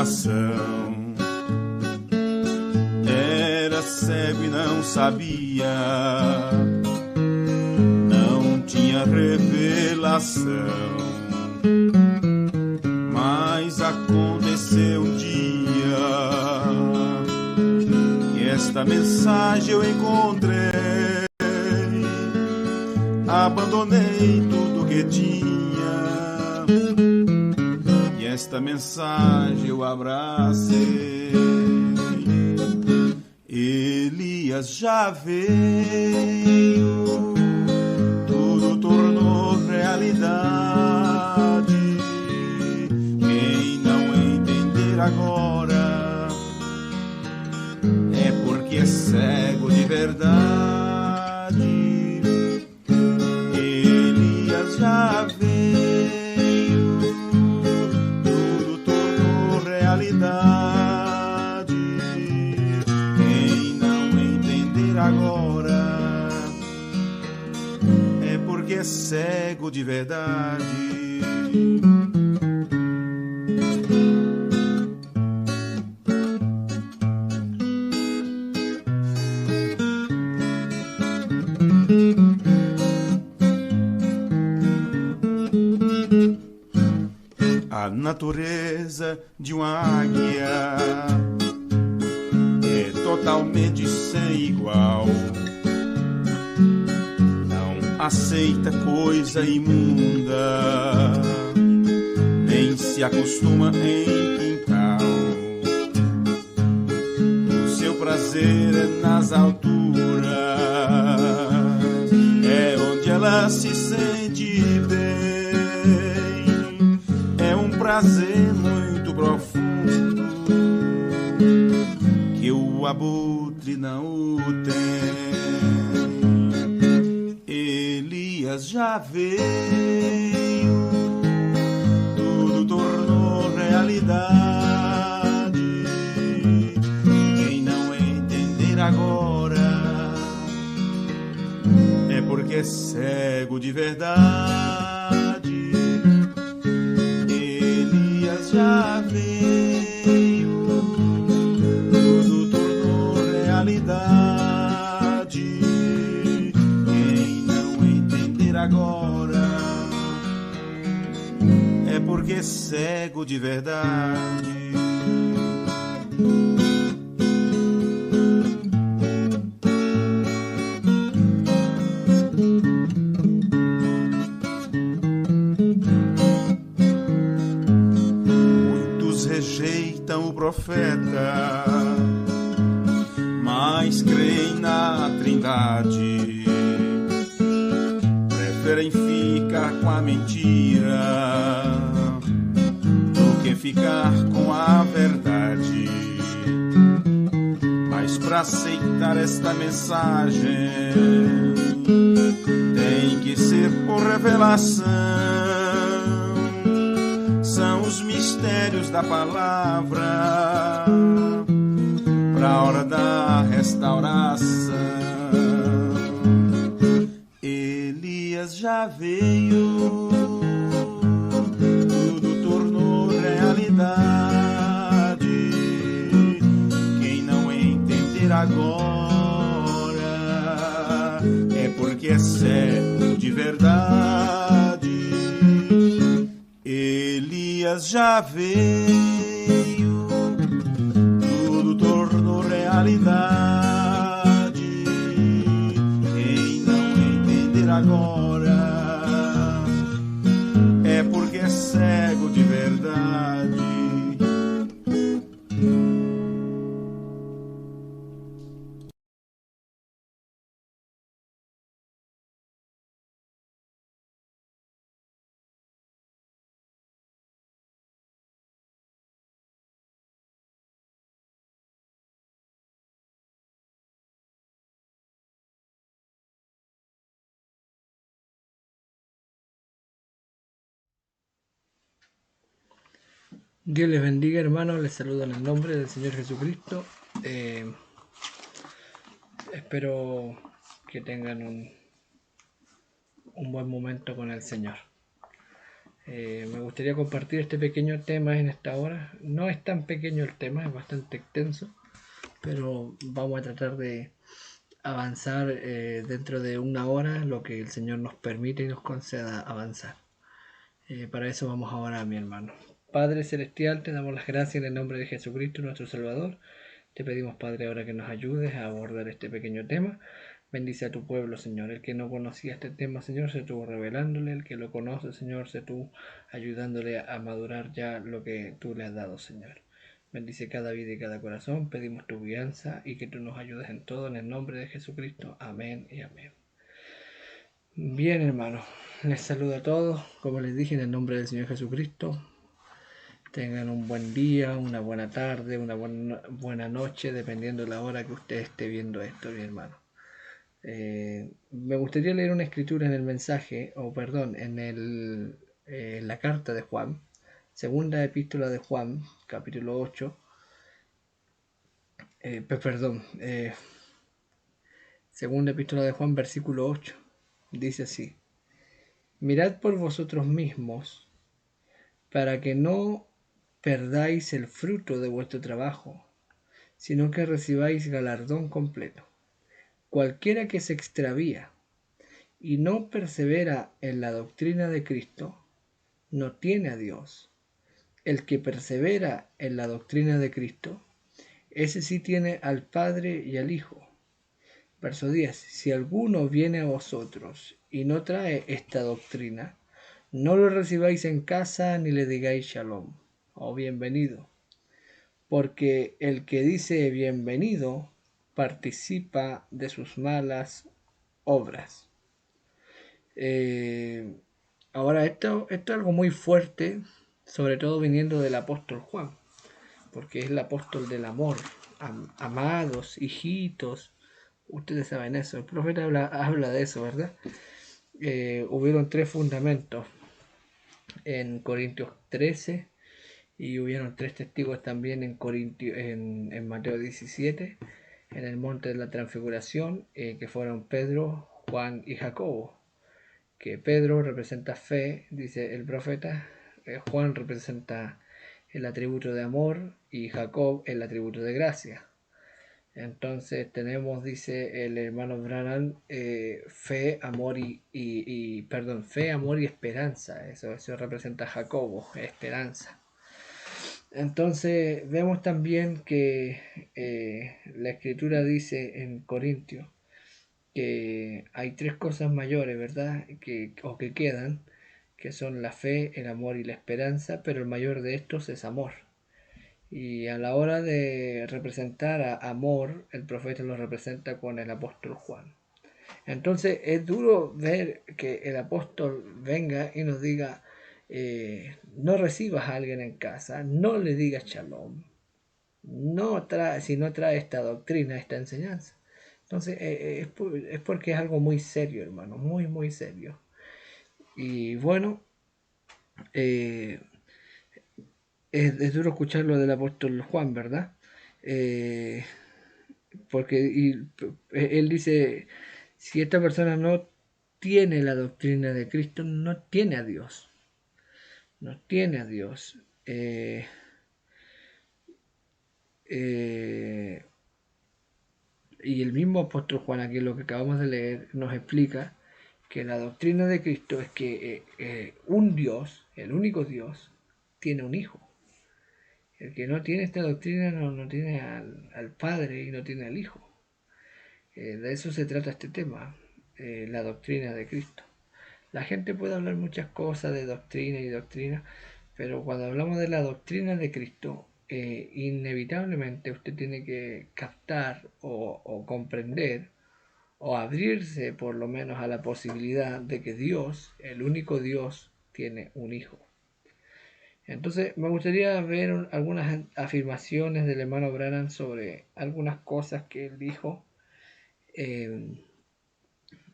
coração. Era cego e não sabia, não tinha revelação. Mas aconteceu um dia que esta mensagem eu encontrei. Abandonei tudo que tinha e esta mensagem eu abracei. Elias já veio, tudo tornou realidade. Quem não entender agora é porque é cego de verdade. Elias já veio, tudo tornou realidade. Quem não entender agora é porque é cego de verdade. A natureza de uma águia é totalmente sem igual. Não aceita coisa imunda, nem se acostuma em quintal. O seu prazer é nas alturas, é onde ela se sente bem. Prazer muito profundo que o abutre não tem. Elias já veio, tudo tornou realidade. Quem não entender agora é porque é cego de verdade. Já veio, tudo tornou realidade. Quem não entender agora é porque é cego de verdade. Rejeitam o profeta, mas creem na Trindade. Preferem ficar com a mentira do que ficar com a verdade. Mas para aceitar esta mensagem tem que ser por revelação. São os mistérios da palavra para a hora da restauração. Elias já veio, tudo tornou realidade. Quem não entender agora é porque é cego de verdade. Elias já veio, tudo tornou realidade. Quem não entender agora é porque é cego de verdade. Dios les bendiga, hermanos. Les saludo en el nombre del Señor Jesucristo. Espero que tengan un buen momento con el Señor. Me gustaría compartir este pequeño tema en esta hora. No es tan pequeño el tema, es bastante extenso, pero vamos a tratar de avanzar dentro de una hora lo que el Señor nos permite y nos conceda avanzar. Para eso vamos ahora, mi hermano. Padre Celestial, te damos las gracias en el nombre de Jesucristo, nuestro Salvador. Te pedimos, Padre, ahora que nos ayudes a abordar este pequeño tema. Bendice a tu pueblo, Señor. El que no conocía este tema, Señor, se estuvo revelándole. El que lo conoce, Señor, se estuvo ayudándole a madurar ya lo que tú le has dado, Señor. Bendice cada vida y cada corazón. Pedimos tu guianza y que tú nos ayudes en todo en el nombre de Jesucristo. Amén y amén. Bien, hermano. Les saludo a todos. Como les dije, en el nombre del Señor Jesucristo. Tengan un buen día, una buena tarde, una buena noche, dependiendo de la hora que usted esté viendo esto, mi hermano. Me gustaría leer una escritura en el mensaje, o perdón, en la carta de Juan, segunda epístola de Juan, capítulo 8, perdón, segunda epístola de Juan, versículo 8, dice así: mirad por vosotros mismos, para que no perdáis el fruto de vuestro trabajo, sino que recibáis galardón completo. Cualquiera que se extravía y no persevera en la doctrina de Cristo, no tiene a Dios. El que persevera en la doctrina de Cristo, ese sí tiene al Padre y al Hijo. Verso 10. Si alguno viene a vosotros y no trae esta doctrina, no lo recibáis en casa ni le digáis shalom o bienvenido, porque el que dice bienvenido participa de sus malas obras. Ahora, esto es algo muy fuerte, sobre todo viniendo del apóstol Juan, porque es el apóstol del amor. Amados, hijitos, ustedes saben eso. El profeta habla de eso, ¿verdad? Hubieron tres fundamentos en Corintios 13 y hubieron tres testigos también en Mateo 17, en el monte de la transfiguración, que fueron Pedro, Juan y Jacobo. Que Pedro representa fe, dice el profeta, Juan representa el atributo de amor y Jacob el atributo de gracia. Entonces tenemos, dice el hermano Branham, fe, amor fe, amor y esperanza. Eso representa a Jacobo, esperanza. Entonces vemos también que la escritura dice en Corintios que hay tres cosas mayores, ¿verdad? Que quedan, que son la fe, el amor y la esperanza, pero el mayor de estos es amor. Y a la hora de representar a amor, el profeta lo representa con el apóstol Juan. Entonces es duro ver que el apóstol venga y nos diga, no recibas a alguien en casa, no le digas shalom, si no trae esta doctrina, esta enseñanza. Entonces es porque es algo muy serio, hermano, muy, muy serio. Y bueno, eh, es duro escuchar lo del apóstol Juan, ¿verdad? Eh, porque él dice, si esta persona no tiene la doctrina de Cristo, no tiene a Dios. No tiene a Dios. Y el mismo apóstol Juan, aquí lo que acabamos de leer, nos explica que la doctrina de Cristo es que un Dios, el único Dios, tiene un hijo. El que no tiene esta doctrina no tiene al Padre y no tiene al Hijo. De eso se trata este tema, la doctrina de Cristo. La gente puede hablar muchas cosas de doctrina y doctrina, pero cuando hablamos de la doctrina de Cristo, inevitablemente usted tiene que captar o comprender o abrirse por lo menos a la posibilidad de que Dios, el único Dios, tiene un hijo. Entonces me gustaría ver algunas afirmaciones del hermano Branham sobre algunas cosas que él dijo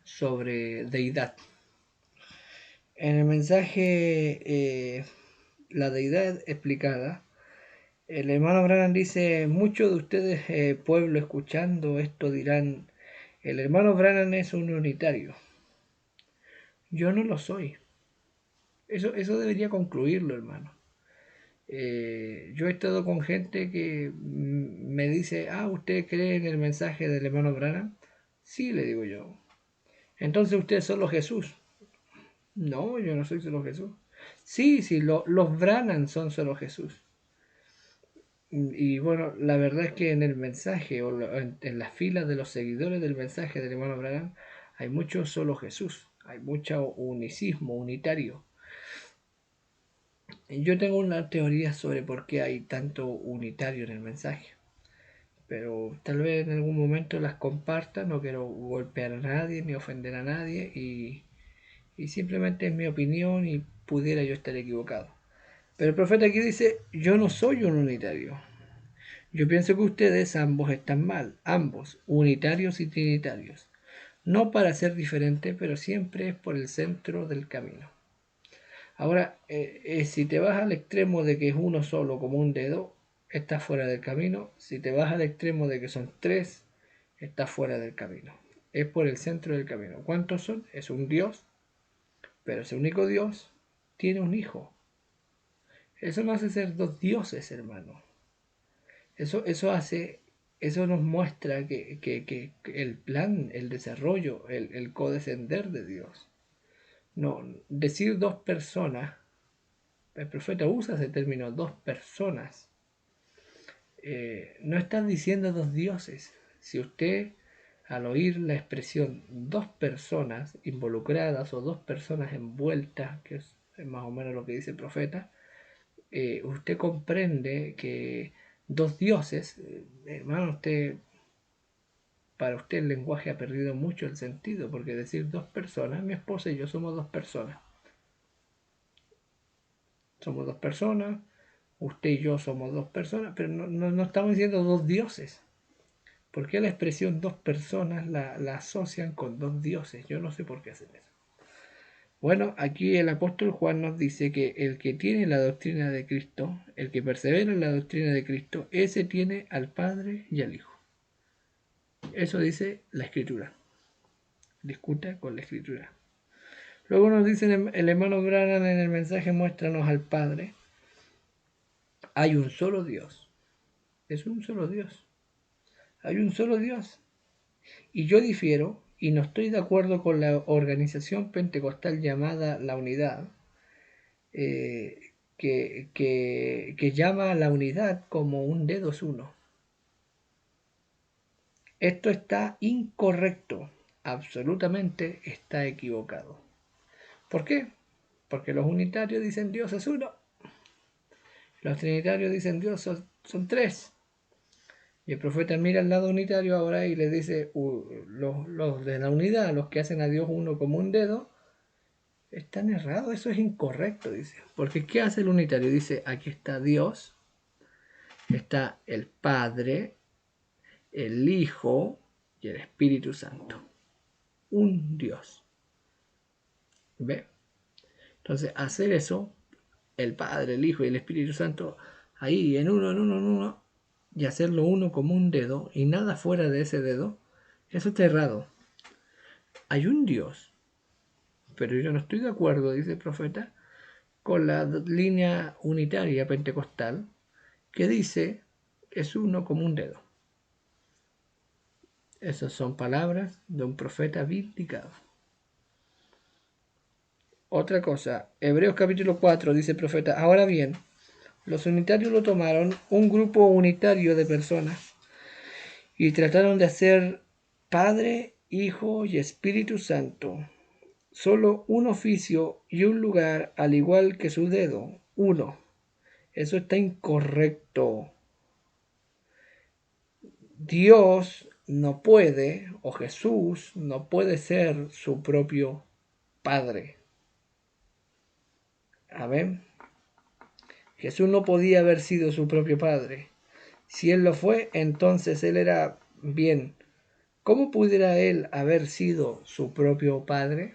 sobre deidad. En el mensaje La deidad explicada, el hermano Branham dice, muchos de ustedes, pueblo, escuchando esto dirán, el hermano Branham es un unitario. Yo no lo soy. Eso debería concluirlo, hermano. Yo he estado con gente que me dice, ¿usted cree en el mensaje del hermano Branham? Sí, le digo yo. Entonces usted es solo Jesús. No, yo no soy solo Jesús. Sí, sí, los Branham son solo Jesús. Y bueno, la verdad es que en el mensaje o en las filas de los seguidores del mensaje del hermano Branham hay mucho solo Jesús, hay mucho unicismo, unitario. Yo tengo una teoría sobre por qué hay tanto unitario en el mensaje, pero tal vez en algún momento las comparta. No quiero golpear a nadie ni ofender a nadie, y simplemente es mi opinión y pudiera yo estar equivocado. Pero el profeta aquí dice, yo no soy un unitario. Yo pienso que ustedes ambos están mal, ambos, unitarios y trinitarios. No para ser diferentes, pero siempre es por el centro del camino. Ahora, si te vas al extremo de que es uno solo como un dedo, estás fuera del camino. Si te vas al extremo de que son tres, estás fuera del camino. Es por el centro del camino. ¿Cuántos son? Es un Dios, pero ese único Dios tiene un hijo. Eso no hace ser dos dioses, hermano. Eso nos muestra que el plan, el desarrollo, el codescender de Dios. No, decir dos personas, el profeta usa ese término, dos personas. No están diciendo dos dioses. Si usted, al oír la expresión dos personas involucradas o dos personas envueltas, que es más o menos lo que dice el profeta, usted comprende que dos dioses, hermano, para usted el lenguaje ha perdido mucho el sentido, porque decir dos personas, mi esposa y yo somos dos personas. Somos dos personas, usted y yo somos dos personas, pero no estamos diciendo dos dioses. ¿Por qué la expresión dos personas la asocian con dos dioses? Yo no sé por qué hacen eso. Bueno, aquí el apóstol Juan nos dice que el que tiene la doctrina de Cristo, el que persevera en la doctrina de Cristo, ese tiene al Padre y al Hijo. Eso dice la Escritura. Discuta con la Escritura. Luego nos dice el hermano Branham en el mensaje, muéstranos al Padre. Hay un solo Dios. Es un solo Dios. Hay un solo Dios. Y yo difiero y no estoy de acuerdo con la organización pentecostal llamada La Unidad, que llama a la unidad como un dedo es uno. Esto está incorrecto, absolutamente está equivocado. ¿Por qué? Porque los unitarios dicen Dios es uno, los trinitarios dicen Dios son tres. Y el profeta mira al lado unitario ahora y le dice, los de la unidad, los que hacen a Dios uno como un dedo, están errados, eso es incorrecto, dice. Porque ¿qué hace el unitario? Dice, aquí está Dios, está el Padre, el Hijo y el Espíritu Santo. Un Dios. ¿Ve? Entonces, hacer eso, el Padre, el Hijo y el Espíritu Santo, ahí en uno, y hacerlo uno como un dedo y nada fuera de ese dedo, eso está errado. Hay un Dios, pero yo no estoy de acuerdo, dice el profeta, con la línea unitaria pentecostal que dice es uno como un dedo. Esas son palabras de un profeta vindicado. Otra cosa, Hebreos capítulo 4 dice el profeta, ahora bien, los unitarios lo tomaron un grupo unitario de personas y trataron de hacer Padre, Hijo y Espíritu Santo, solo un oficio y un lugar, al igual que su dedo, uno. Eso está incorrecto. Dios no puede, o Jesús no puede ser su propio Padre. Amén. Jesús no podía haber sido su propio Padre. Si Él lo fue, entonces Él era bien. ¿Cómo pudiera Él haber sido su propio Padre?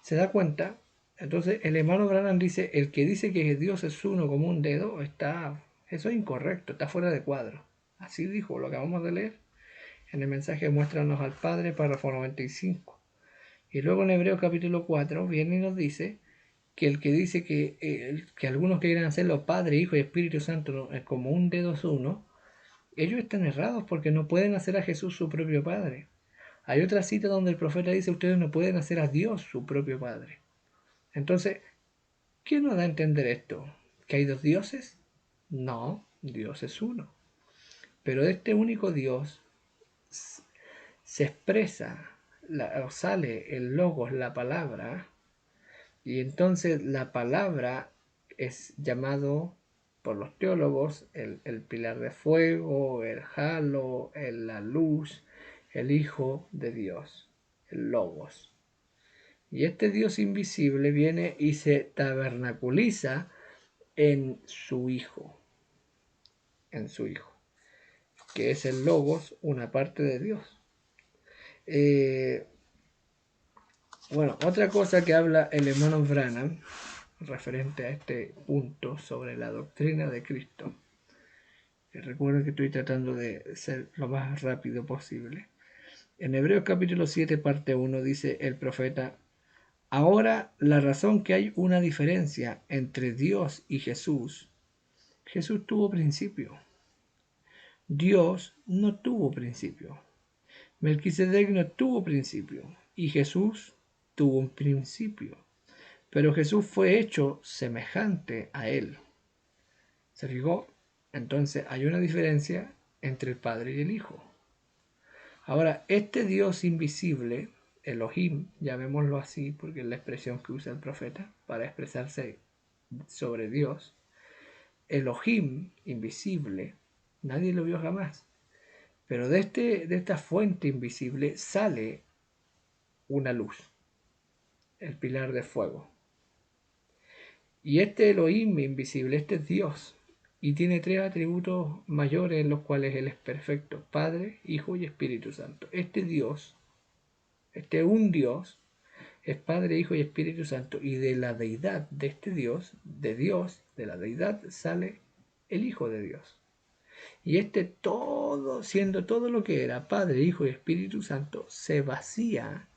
¿Se da cuenta? Entonces el hermano Branham dice, el que dice que Dios es uno como un dedo, eso es incorrecto, está fuera de cuadro. Así dijo, lo acabamos de leer en el mensaje Muéstranos al Padre, párrafo 95. Y luego en Hebreos capítulo 4 viene y nos dice que el que dice que algunos quieran hacerlo Padre, Hijo y Espíritu Santo como un dedo es uno, ellos están errados porque no pueden hacer a Jesús su propio Padre. Hay otra cita donde el profeta dice, ustedes no pueden hacer a Dios su propio Padre. Entonces, ¿qué nos da a entender esto? ¿Que hay dos dioses? No, Dios es uno. Pero de este único Dios se expresa, o sale el logos, la palabra, y entonces la palabra es llamado por los teólogos el pilar de fuego, el halo, la luz, el Hijo de Dios, el logos. Y este Dios invisible viene y se tabernaculiza en su Hijo, que es el logos, una parte de Dios. Bueno, otra cosa que habla el hermano Branham referente a este punto sobre la doctrina de Cristo. Recuerden que estoy tratando de ser lo más rápido posible. En Hebreos capítulo 7, parte 1, dice el profeta, ahora la razón que hay una diferencia entre Dios y Jesús. Jesús tuvo principio. Dios no tuvo principio. Melquisedec no tuvo principio. Y Jesús tuvo un principio. Pero Jesús fue hecho semejante a él. ¿Se fijó? Entonces hay una diferencia entre el Padre y el Hijo. Ahora, este Dios invisible, Elohim, llamémoslo así, porque es la expresión que usa el profeta para expresarse sobre Dios, Elohim, invisible, nadie lo vio jamás. Pero de esta fuente invisible sale una luz, el pilar de fuego. Y este Elohim invisible, este es Dios, y tiene tres atributos mayores en los cuales Él es perfecto: Padre, Hijo y Espíritu Santo. Este Dios, un Dios, es Padre, Hijo y Espíritu Santo, y de la deidad de este Dios, de la deidad, sale el Hijo de Dios. Y todo, siendo todo lo que era Padre, Hijo y Espíritu Santo, se vacía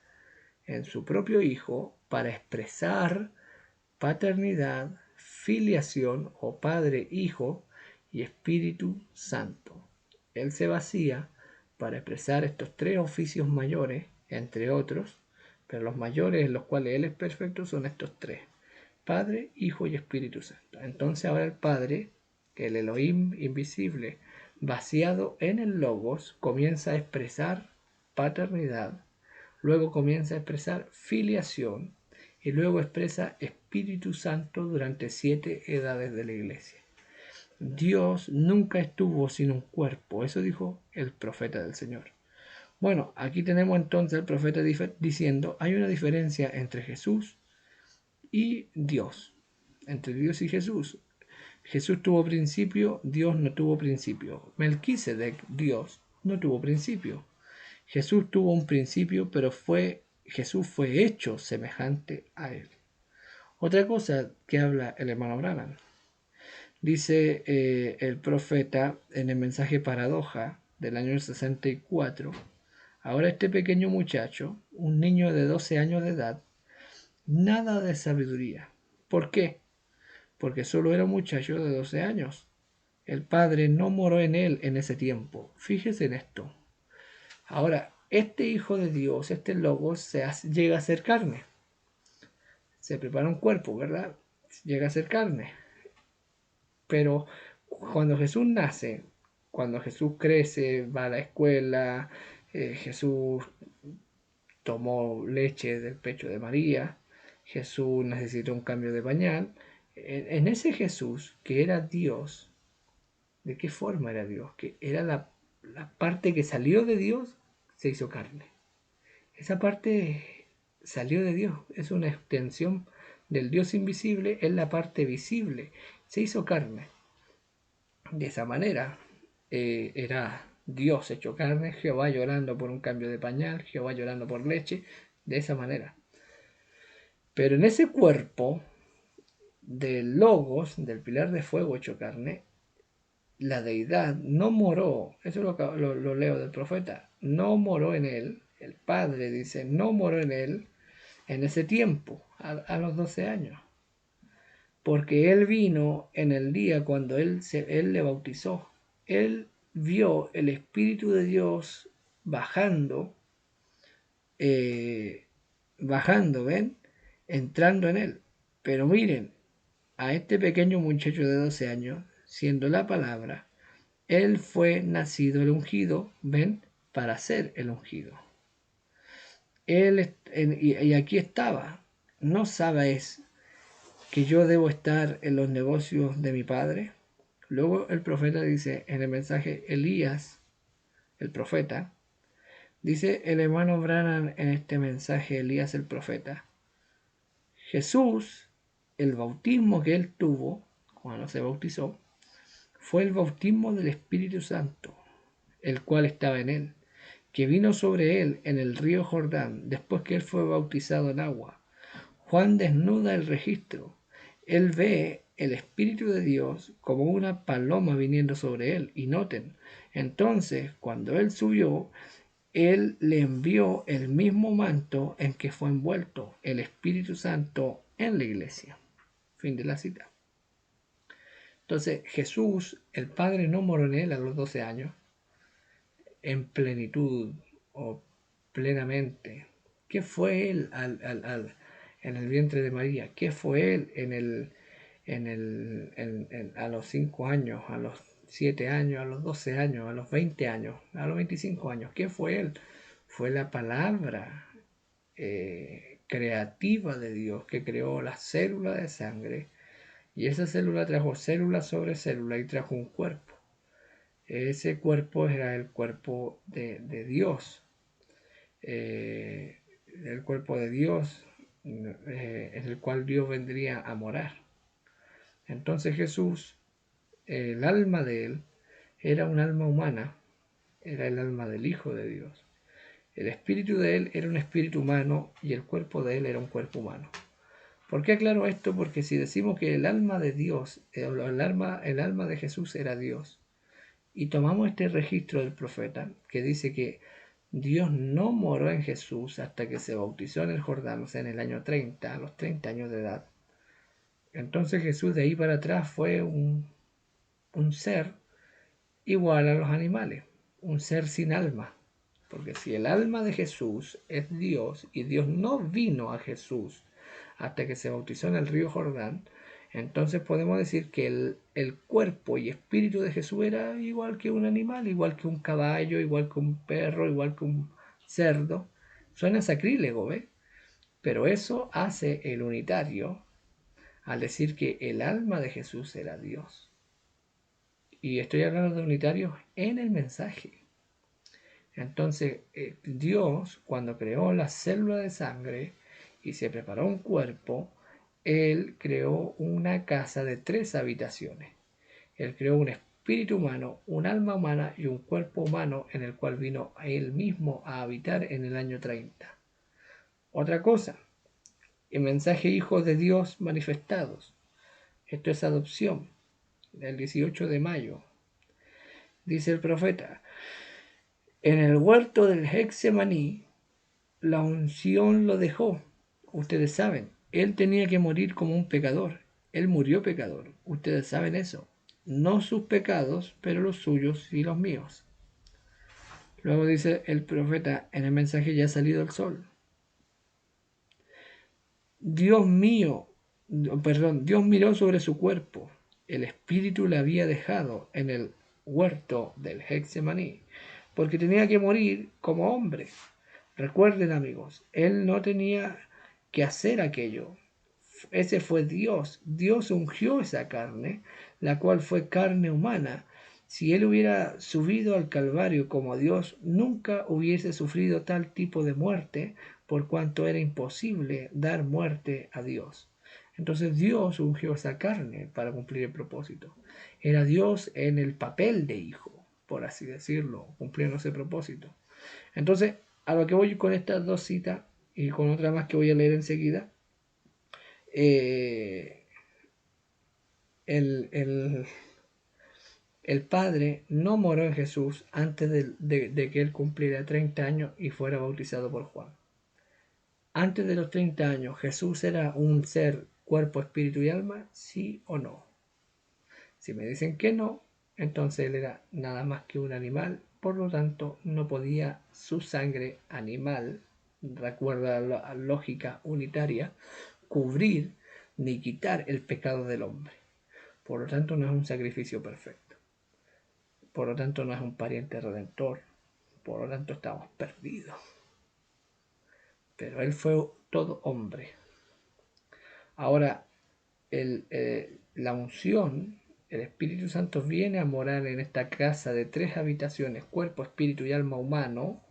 en su propio Hijo para expresar paternidad, filiación o Padre, Hijo y Espíritu Santo. Él se vacía para expresar estos tres oficios mayores, entre otros, pero los mayores en los cuales Él es perfecto son estos tres: Padre, Hijo y Espíritu Santo. Entonces ahora el Padre, que el Elohim invisible, vaciado en el Logos, comienza a expresar paternidad, luego comienza a expresar filiación, y luego expresa Espíritu Santo durante 7 edades de la iglesia. Dios nunca estuvo sin un cuerpo, eso dijo el profeta del Señor. Bueno, aquí tenemos entonces al profeta diciendo, hay una diferencia entre Jesús y Dios, entre Dios y Jesús. Jesús tuvo principio, Dios no tuvo principio. Melquisedec, Dios, no tuvo principio. Jesús tuvo un principio, pero Jesús fue hecho semejante a él. Otra cosa que habla el hermano Branham, dice el profeta en el mensaje Paradoja del año 64, ahora este pequeño muchacho, un niño de 12 años de edad, nada de sabiduría. ¿Por qué? Porque solo era un muchacho de 12 años. El Padre no moró en él en ese tiempo. Fíjese en esto. Ahora, este Hijo de Dios, este Logos, llega a ser carne. Se prepara un cuerpo, ¿verdad? Llega a ser carne. Pero cuando Jesús nace, cuando Jesús crece, va a la escuela, Jesús tomó leche del pecho de María, Jesús necesitó un cambio de pañal. En ese Jesús, que era Dios, ¿de qué forma era Dios? Que era la parte que salió de Dios, se hizo carne. Esa parte salió de Dios, es una extensión del Dios invisible, es la parte visible, se hizo carne. De esa manera era Dios hecho carne, Jehová llorando por un cambio de pañal, Jehová llorando por leche, de esa manera. Pero en ese cuerpo del Logos, del pilar de fuego hecho carne, la deidad no moró, eso lo leo del profeta, no moró en él, el Padre dice, no moró en él en ese tiempo, a los 12 años. porque él vino en el día cuando él le bautizó. Él vio el Espíritu de Dios bajando, bajando, ¿ven? Entrando en él. Pero miren, a este pequeño muchacho de 12 años, siendo la palabra, él fue nacido el ungido, ¿ven? Para ser el ungido. Y aquí estaba. ¿No sabes que yo debo estar en los negocios de mi padre? Luego el profeta dice en el mensaje, Elías, el profeta, dice el hermano Branham en este mensaje, Elías el profeta, Jesús, el bautismo que él tuvo cuando se bautizó, fue el bautismo del Espíritu Santo, el cual estaba en él, que vino sobre él en el río Jordán, después que él fue bautizado en agua. Juan desnuda el registro. Él ve el Espíritu de Dios como una paloma viniendo sobre él. Y noten, entonces, cuando él subió, él le envió el mismo manto en que fue envuelto el Espíritu Santo en la iglesia. Fin de la cita. Entonces, Jesús, el Padre no moró en él a los 12 años, en plenitud o plenamente. ¿Qué fue él en el vientre de María? ¿Qué fue él a los 5 años, a los 7 años, a los 12 años, a los 20 años, a los 25 años? ¿Qué fue él? Fue la palabra creativa de Dios que creó la célula de sangre, y esa célula trajo célula sobre célula y trajo un cuerpo. Ese cuerpo era el cuerpo de Dios, el cuerpo de Dios en el cual Dios vendría a morar. Entonces Jesús, el alma de él, era un alma humana, era el alma del Hijo de Dios. El espíritu de él era un espíritu humano y el cuerpo de él era un cuerpo humano. ¿Por qué aclaro esto? Porque si decimos que el alma de Dios, el alma de Jesús era Dios, y tomamos este registro del profeta que dice que Dios no moró en Jesús hasta que se bautizó en el Jordán, o sea, en el año 30, a los 30 años de edad. Entonces Jesús de ahí para atrás fue un ser igual a los animales, un ser sin alma. Porque si el alma de Jesús es Dios y Dios no vino a Jesús hasta que se bautizó en el río Jordán, entonces podemos decir que el cuerpo y espíritu de Jesús era igual que un animal, igual que un caballo, igual que un perro, igual que un cerdo. Suena sacrílego, ¿ves? Pero eso hace el unitario al decir que el alma de Jesús era Dios. Y estoy hablando de unitarios en el mensaje. Entonces, Dios, cuando creó la célula de sangre y se preparó un cuerpo, Él creó una casa de 3 habitaciones. Él creó un espíritu humano, un alma humana y un cuerpo humano en el cual vino a Él mismo a habitar en el año 30. Otra cosa, el mensaje hijos de Dios manifestados. Esto es adopción, el 18 de mayo. Dice el profeta, en el huerto del Hexemaní, la unción lo dejó. Ustedes saben, él tenía que morir como un pecador. Él murió pecador. Ustedes saben eso. No sus pecados, pero los suyos y los míos. Luego dice el profeta en el mensaje, ya ha salido el sol. Dios miró sobre su cuerpo. El espíritu le había dejado en el huerto del Hexemaní, porque tenía que morir como hombre. Recuerden, amigos, él no tenía que hacer aquello. Ese fue Dios. Dios ungió esa carne, la cual fue carne humana. Si él hubiera subido al Calvario como Dios, nunca hubiese sufrido tal tipo de muerte, por cuanto era imposible dar muerte a Dios. Entonces Dios ungió esa carne para cumplir el propósito. Era Dios en el papel de hijo, por así decirlo, cumpliendo ese propósito. Entonces, a lo que voy con estas dos citas y con otra más que voy a leer enseguida, el Padre no moró en Jesús antes de que él cumpliera 30 años y fuera bautizado por Juan. Antes de los 30 años, Jesús era un ser cuerpo, espíritu y alma, sí o no. Si me dicen que no, entonces él era nada más que un animal, por lo tanto no podía su sangre animal, recuerda la lógica unitaria, cubrir ni quitar el pecado del hombre. Por lo tanto no es un sacrificio perfecto. Por lo tanto no es un pariente redentor. Por lo tanto estamos perdidos. Pero él fue todo hombre. Ahora, la unción, el Espíritu Santo viene a morar en esta casa de 3 habitaciones, cuerpo, espíritu y alma humano,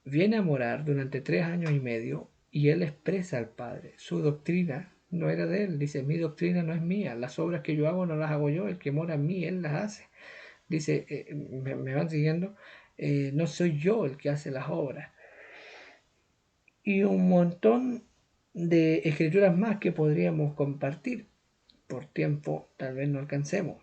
viene a morar durante 3 años y medio y él expresa al Padre. Su doctrina no era de él, dice, mi doctrina no es mía, las obras que yo hago no las hago yo, el que mora en mí, él las hace. Dice, me van siguiendo, no soy yo el que hace las obras. Y un montón de escrituras más que podríamos compartir. Por tiempo tal vez no alcancemos.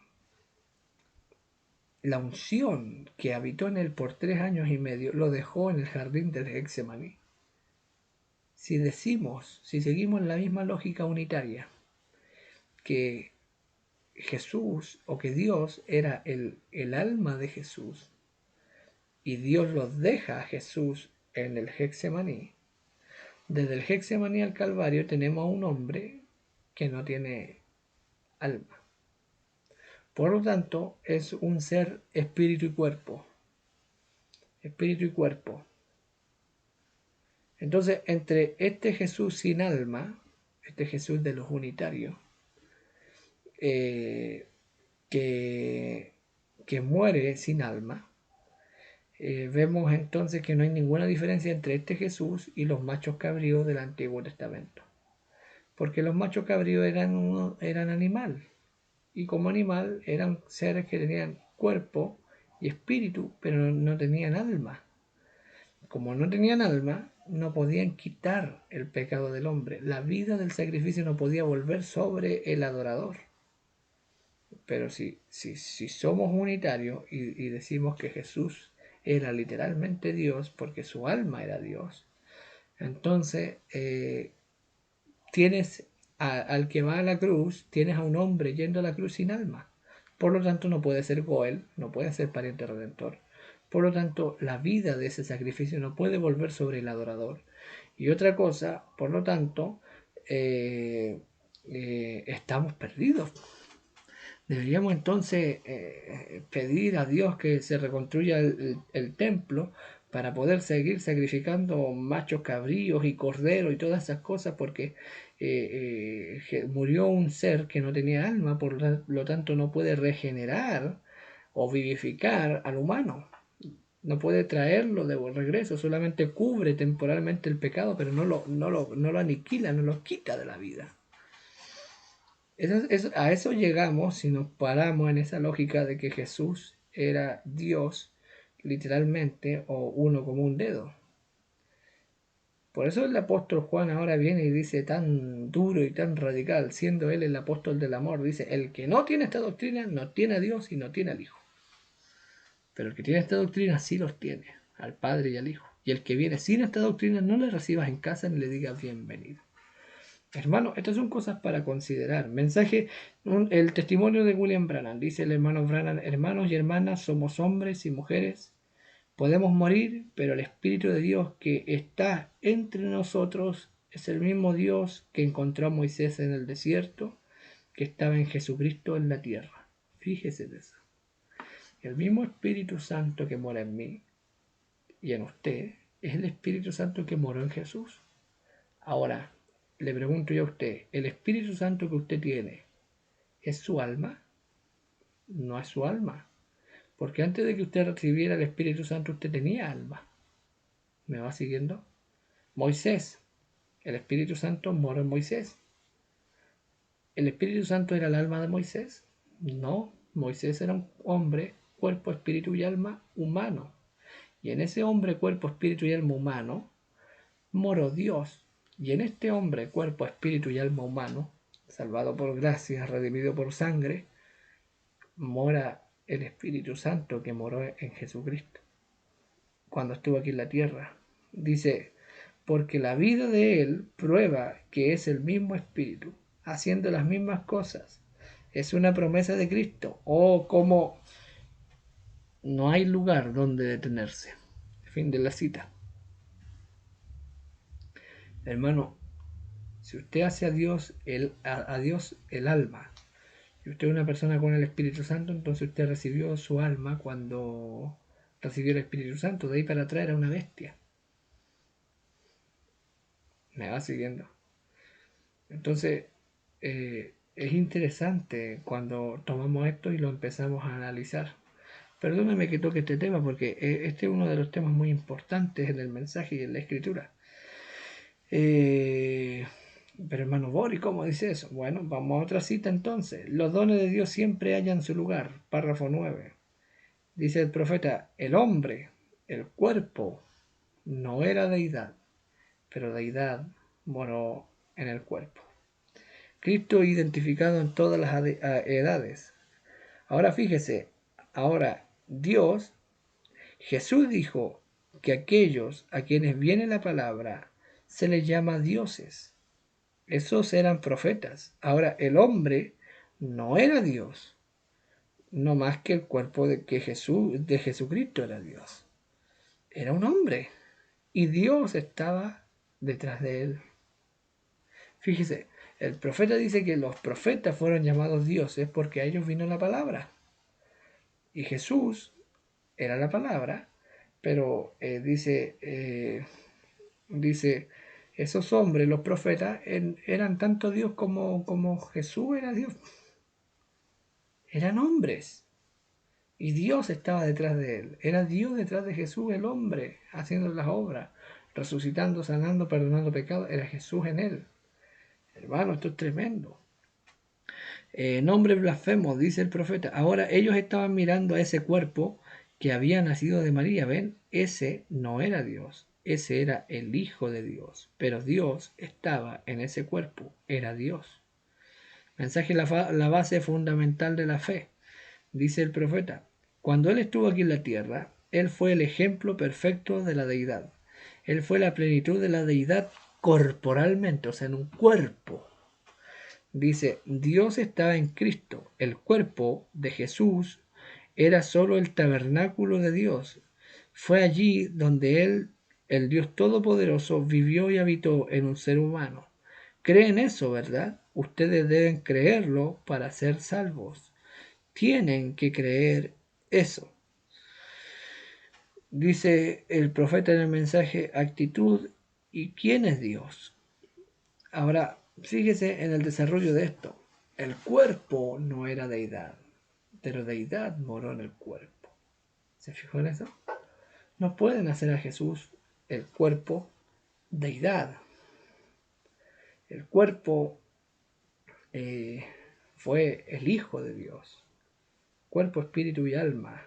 La unción que habitó en él por 3 años y medio lo dejó en el jardín del Getsemaní. Si decimos, si seguimos la misma lógica unitaria, que Jesús o que Dios era el alma de Jesús y Dios lo deja a Jesús en el Getsemaní, desde el Getsemaní al Calvario tenemos a un hombre que no tiene alma. Por lo tanto, es un ser espíritu y cuerpo. Espíritu y cuerpo. Entonces, entre este Jesús sin alma, este Jesús de los unitarios, que muere sin alma, vemos entonces que no hay ninguna diferencia entre este Jesús y los machos cabríos del Antiguo Testamento. Porque los machos cabríos eran animal. Y como animal eran seres que tenían cuerpo y espíritu, pero no tenían alma. Como no tenían alma, no podían quitar el pecado del hombre. La vida del sacrificio no podía volver sobre el adorador. Pero si somos unitarios y decimos que Jesús era literalmente Dios, porque su alma era Dios, entonces tienes al que va a la cruz, tienes a un hombre yendo a la cruz sin alma. Por lo tanto, no puede ser Goel, no puede ser pariente redentor. Por lo tanto, la vida de ese sacrificio no puede volver sobre el adorador. Y otra cosa, por lo tanto, estamos perdidos. Deberíamos entonces pedir a Dios que se reconstruya el templo para poder seguir sacrificando machos cabríos y corderos y todas esas cosas, porque murió un ser que no tenía alma, por lo tanto no puede regenerar o vivificar al humano. No puede traerlo de regreso, solamente cubre temporalmente el pecado, pero no lo aniquila, no lo quita de la vida. A eso llegamos si nos paramos en esa lógica de que Jesús era Dios literalmente o uno como un dedo. Por eso el apóstol Juan ahora viene y dice tan duro y tan radical, siendo él el apóstol del amor, dice, el que no tiene esta doctrina no tiene a Dios y no tiene al Hijo. Pero el que tiene esta doctrina sí los tiene, al Padre y al Hijo. Y el que viene sin esta doctrina no le recibas en casa ni le digas bienvenido. Hermano, estas son cosas para considerar. Mensaje, el testimonio de William Branham. Dice el hermano Branham, hermanos y hermanas, somos hombres y mujeres. Podemos morir, pero el Espíritu de Dios que está entre nosotros es el mismo Dios que encontró a Moisés en el desierto, que estaba en Jesucristo en la tierra. Fíjese de eso. El mismo Espíritu Santo que mora en mí y en usted es el Espíritu Santo que moró en Jesús. Ahora, le pregunto yo a usted, ¿el Espíritu Santo que usted tiene es su alma? No es su alma. Porque antes de que usted recibiera el Espíritu Santo, usted tenía alma. ¿Me va siguiendo? Moisés, el Espíritu Santo moró en Moisés. ¿El Espíritu Santo era el alma de Moisés? No, Moisés era un hombre, cuerpo, espíritu y alma humano. Y en ese hombre, cuerpo, espíritu y alma humano, moró Dios. Y en este hombre, cuerpo, espíritu y alma humano, salvado por gracia, redimido por sangre, mora el Espíritu Santo que moró en Jesucristo cuando estuvo aquí en la tierra. Dice, porque la vida de él prueba que es el mismo espíritu, haciendo las mismas cosas. Es una promesa de Cristo. Oh, como no hay lugar donde detenerse. Fin de la cita. Hermano, si usted hace a Dios el alma, y usted es una persona con el Espíritu Santo, entonces usted recibió su alma cuando recibió el Espíritu Santo. De ahí para atrás era una bestia. Me va siguiendo. Entonces, es interesante cuando tomamos esto y lo empezamos a analizar. Perdóname que toque este tema porque este es uno de los temas muy importantes en el mensaje y en la escritura. Pero hermano Boris, ¿cómo dice eso? Bueno, vamos a otra cita entonces. Los dones de Dios siempre hallan su lugar. Párrafo 9. Dice el profeta, el hombre, el cuerpo, no era deidad, pero deidad moró en el cuerpo. Cristo identificado en todas las edades. Ahora fíjese, ahora Dios, Jesús dijo que aquellos a quienes viene la palabra se les llama dioses. Esos eran profetas. Ahora el hombre no era Dios, no más que el cuerpo de Jesucristo era Dios. Era un hombre y Dios estaba detrás de él. Fíjese, el profeta dice que los profetas fueron llamados dioses porque a ellos vino la palabra. Y Jesús era la palabra, pero dice, esos hombres, los profetas, eran tanto Dios como Jesús era Dios. Eran hombres. Y Dios estaba detrás de él. Era Dios detrás de Jesús, el hombre, haciendo las obras, resucitando, sanando, perdonando pecados. Era Jesús en él. Hermano, esto es tremendo. Nombre blasfemo, dice el profeta. Ahora ellos estaban mirando a ese cuerpo que había nacido de María. ¿Ven? Ese no era Dios. Ese era el Hijo de Dios. Pero Dios estaba en ese cuerpo. Era Dios. Mensaje la base fundamental de la fe. Dice el profeta. Cuando Él estuvo aquí en la tierra, Él fue el ejemplo perfecto de la deidad. Él fue la plenitud de la deidad corporalmente, o sea, en un cuerpo. Dice, Dios estaba en Cristo. El cuerpo de Jesús era solo el tabernáculo de Dios. Fue allí donde Él, el Dios Todopoderoso, vivió y habitó en un ser humano. Creen eso, ¿verdad? Ustedes deben creerlo para ser salvos. Tienen que creer eso. Dice el profeta en el mensaje, actitud y quién es Dios. Ahora, fíjese en el desarrollo de esto. El cuerpo no era deidad, pero deidad moró en el cuerpo. ¿Se fijó en eso? No pueden hacer a Jesús el cuerpo deidad. El cuerpo fue el Hijo de Dios. Cuerpo, espíritu y alma.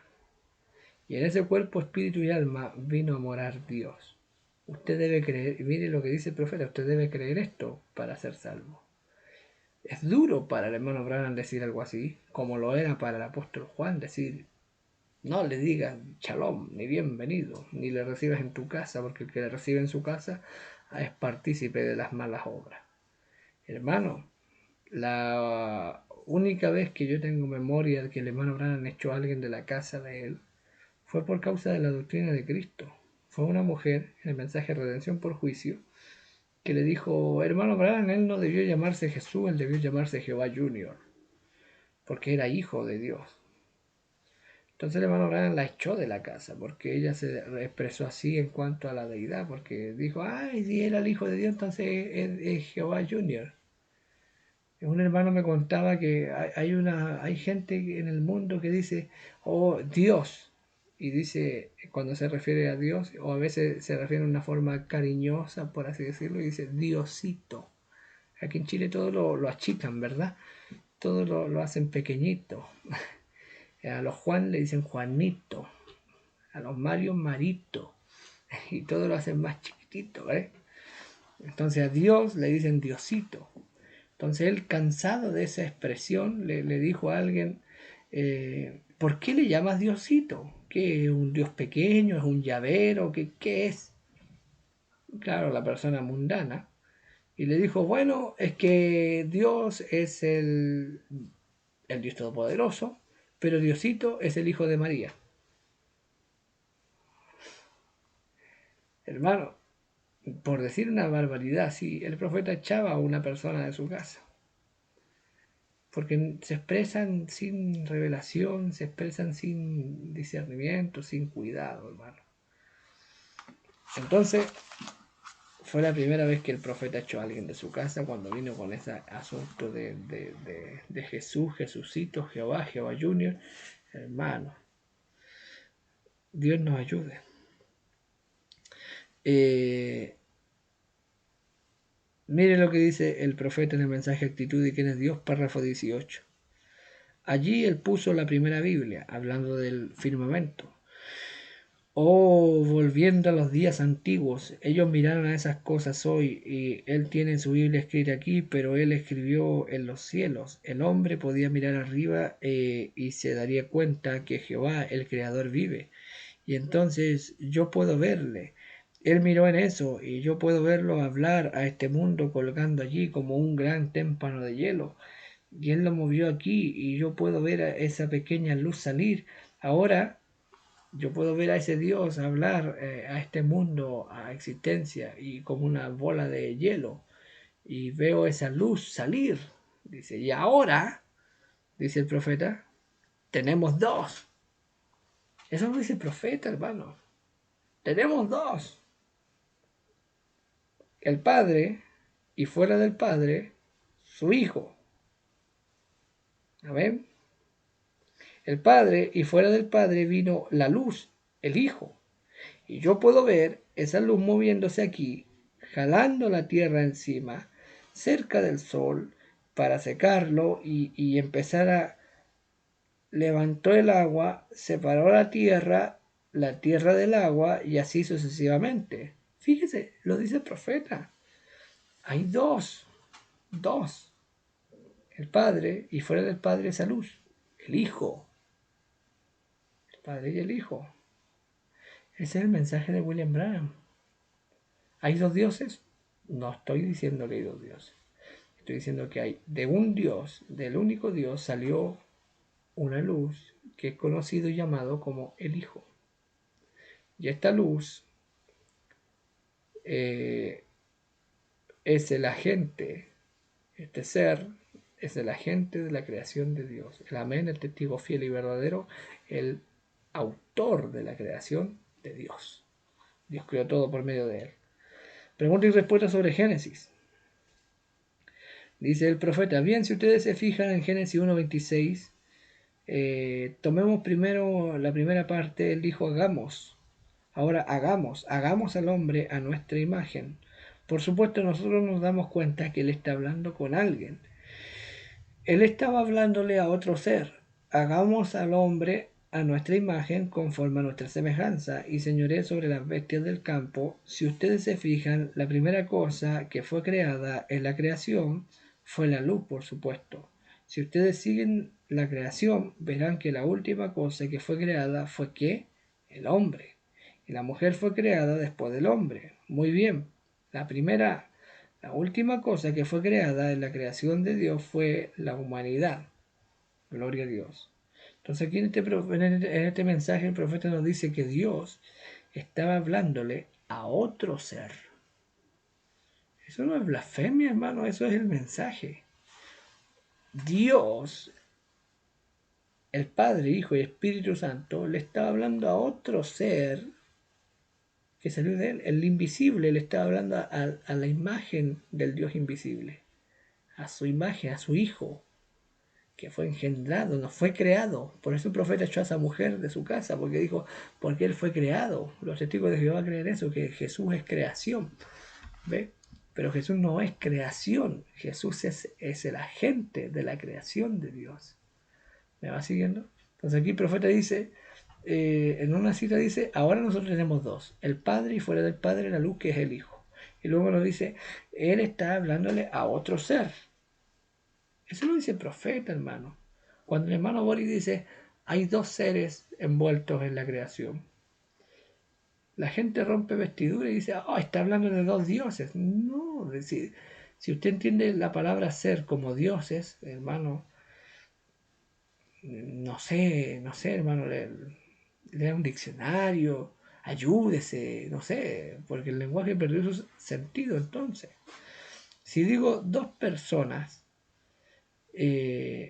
Y en ese cuerpo, espíritu y alma vino a morar Dios. Usted debe creer, y mire lo que dice el profeta, usted debe creer esto para ser salvo. Es duro para el hermano Branham decir algo así, como lo era para el apóstol Juan decir, no le digas shalom, ni bienvenido, ni le recibas en tu casa, porque el que le recibe en su casa es partícipe de las malas obras. Hermano, la única vez que yo tengo memoria de que el hermano Branham echó a alguien de la casa de él, fue por causa de la doctrina de Cristo. Fue una mujer, en el mensaje de redención por juicio, que le dijo, hermano Branham, él no debió llamarse Jesús, él debió llamarse Jehová Junior, porque era hijo de Dios. Entonces el hermano Branham la echó de la casa, porque ella se expresó así en cuanto a la deidad, porque dijo, ay, si era el hijo de Dios, entonces es Jehová Junior. Un hermano me contaba que hay gente en el mundo que dice, oh, Dios, y dice, cuando se refiere a Dios, o a veces se refiere de una forma cariñosa, por así decirlo, y dice Diosito. Aquí en Chile todo lo achican, ¿verdad? Todo lo hacen pequeñito. A los Juan le dicen Juanito, a los Mario Marito, y todo lo hacen más chiquitito, ¿eh? Entonces a Dios le dicen Diosito. Entonces él, cansado de esa expresión, le dijo a alguien, ¿por qué le llamas Diosito? ¿Qué es un Dios pequeño? ¿Es un llavero? ¿Qué es? claro, la persona mundana, y le dijo, bueno, es que Dios es el Dios Todopoderoso, pero Diosito es el Hijo de María. Hermano, por decir una barbaridad, si el profeta echaba a una persona de su casa, porque se expresan sin revelación, se expresan sin discernimiento, sin cuidado, hermano. Entonces, fue la primera vez que el profeta echó a alguien de su casa cuando vino con ese asunto de Jesús, Jesucito, Jehová, Jehová Junior. Hermano, Dios nos ayude. Mire lo que dice el profeta en el mensaje Actitud de quién es Dios, párrafo 18. Allí él puso la primera Biblia, hablando del firmamento. Oh, volviendo a los días antiguos, ellos miraron a esas cosas hoy y él tiene su Biblia escrita aquí, pero él escribió en los cielos. El hombre podía mirar arriba y se daría cuenta que Jehová, el Creador, vive. Y entonces yo puedo verle. Él miró en eso y yo puedo verlo hablar a este mundo colgando allí como un gran témpano de hielo. Y él lo movió aquí y yo puedo ver a esa pequeña luz salir. Ahora yo puedo ver a ese Dios hablar a este mundo, a existencia, y como una bola de hielo. Y veo esa luz salir. Dice, y ahora, dice el profeta, tenemos dos. Eso no dice el profeta, hermano. Tenemos dos. El Padre y fuera del Padre, su Hijo. ¿Amén? El Padre y fuera del Padre vino la luz, el Hijo. Y yo puedo ver esa luz moviéndose aquí, jalando la tierra encima, cerca del sol, para secarlo y empezar a... Levantó el agua, separó la tierra del agua y así sucesivamente. Fíjese, lo dice el profeta. Hay dos. El Padre y fuera del Padre esa luz. El Hijo. El Padre y el Hijo. Ese es el mensaje de William Branham. ¿Hay dos dioses? No estoy diciendo que hay dos dioses. Estoy diciendo que hay de un Dios, del único Dios, salió una luz que es conocido y llamado como el Hijo. Y esta luz es el agente, este ser es el agente de la creación de Dios. El amén, el testigo fiel y verdadero, el autor de la creación de Dios. Dios creó todo por medio de él. Pregunta y respuesta sobre Génesis. Dice el profeta, bien, si ustedes se fijan en Génesis 1.26, tomemos primero la primera parte, él dijo hagamos. Ahora hagamos al hombre a nuestra imagen. Por supuesto nosotros nos damos cuenta que él está hablando con alguien. Él estaba hablándole a otro ser. Hagamos al hombre a nuestra imagen conforme a nuestra semejanza y señoree sobre las bestias del campo. Si ustedes se fijan, la primera cosa que fue creada en la creación fue la luz, por supuesto. Si ustedes siguen la creación, verán que la última cosa que fue creada fue ¿qué? El hombre. Y la mujer fue creada después del hombre. Muy bien. La última cosa que fue creada en la creación de Dios fue la humanidad. Gloria a Dios. Entonces aquí en este mensaje el profeta nos dice que Dios estaba hablándole a otro ser. Eso no es blasfemia, hermano, eso es el mensaje. Dios, el Padre, Hijo y Espíritu Santo, le estaba hablando a otro ser que salió de él. El invisible le estaba hablando a la imagen del Dios invisible. A su imagen, a su Hijo, que fue engendrado, no fue creado. Por eso el profeta echó a esa mujer de su casa, porque dijo, porque él fue creado. Los testigos de Jehová creen eso, que Jesús es creación. ¿Ve? Pero Jesús no es creación, Jesús es el agente de la creación de Dios. ¿Me va siguiendo? Entonces aquí el profeta dice, en una cita dice, ahora nosotros tenemos dos, el Padre y fuera del Padre la luz que es el Hijo. Y luego nos dice, él está hablándole a otro ser. Eso lo dice el profeta, hermano. Cuando el hermano Boris dice, hay dos seres envueltos en la creación. La gente rompe vestidura y dice, oh, está hablando de dos dioses. No, es decir, si usted entiende la palabra ser como dioses, hermano, no sé, hermano, lea un diccionario, ayúdese, no sé, porque el lenguaje perdió su sentido entonces. Si digo dos personas,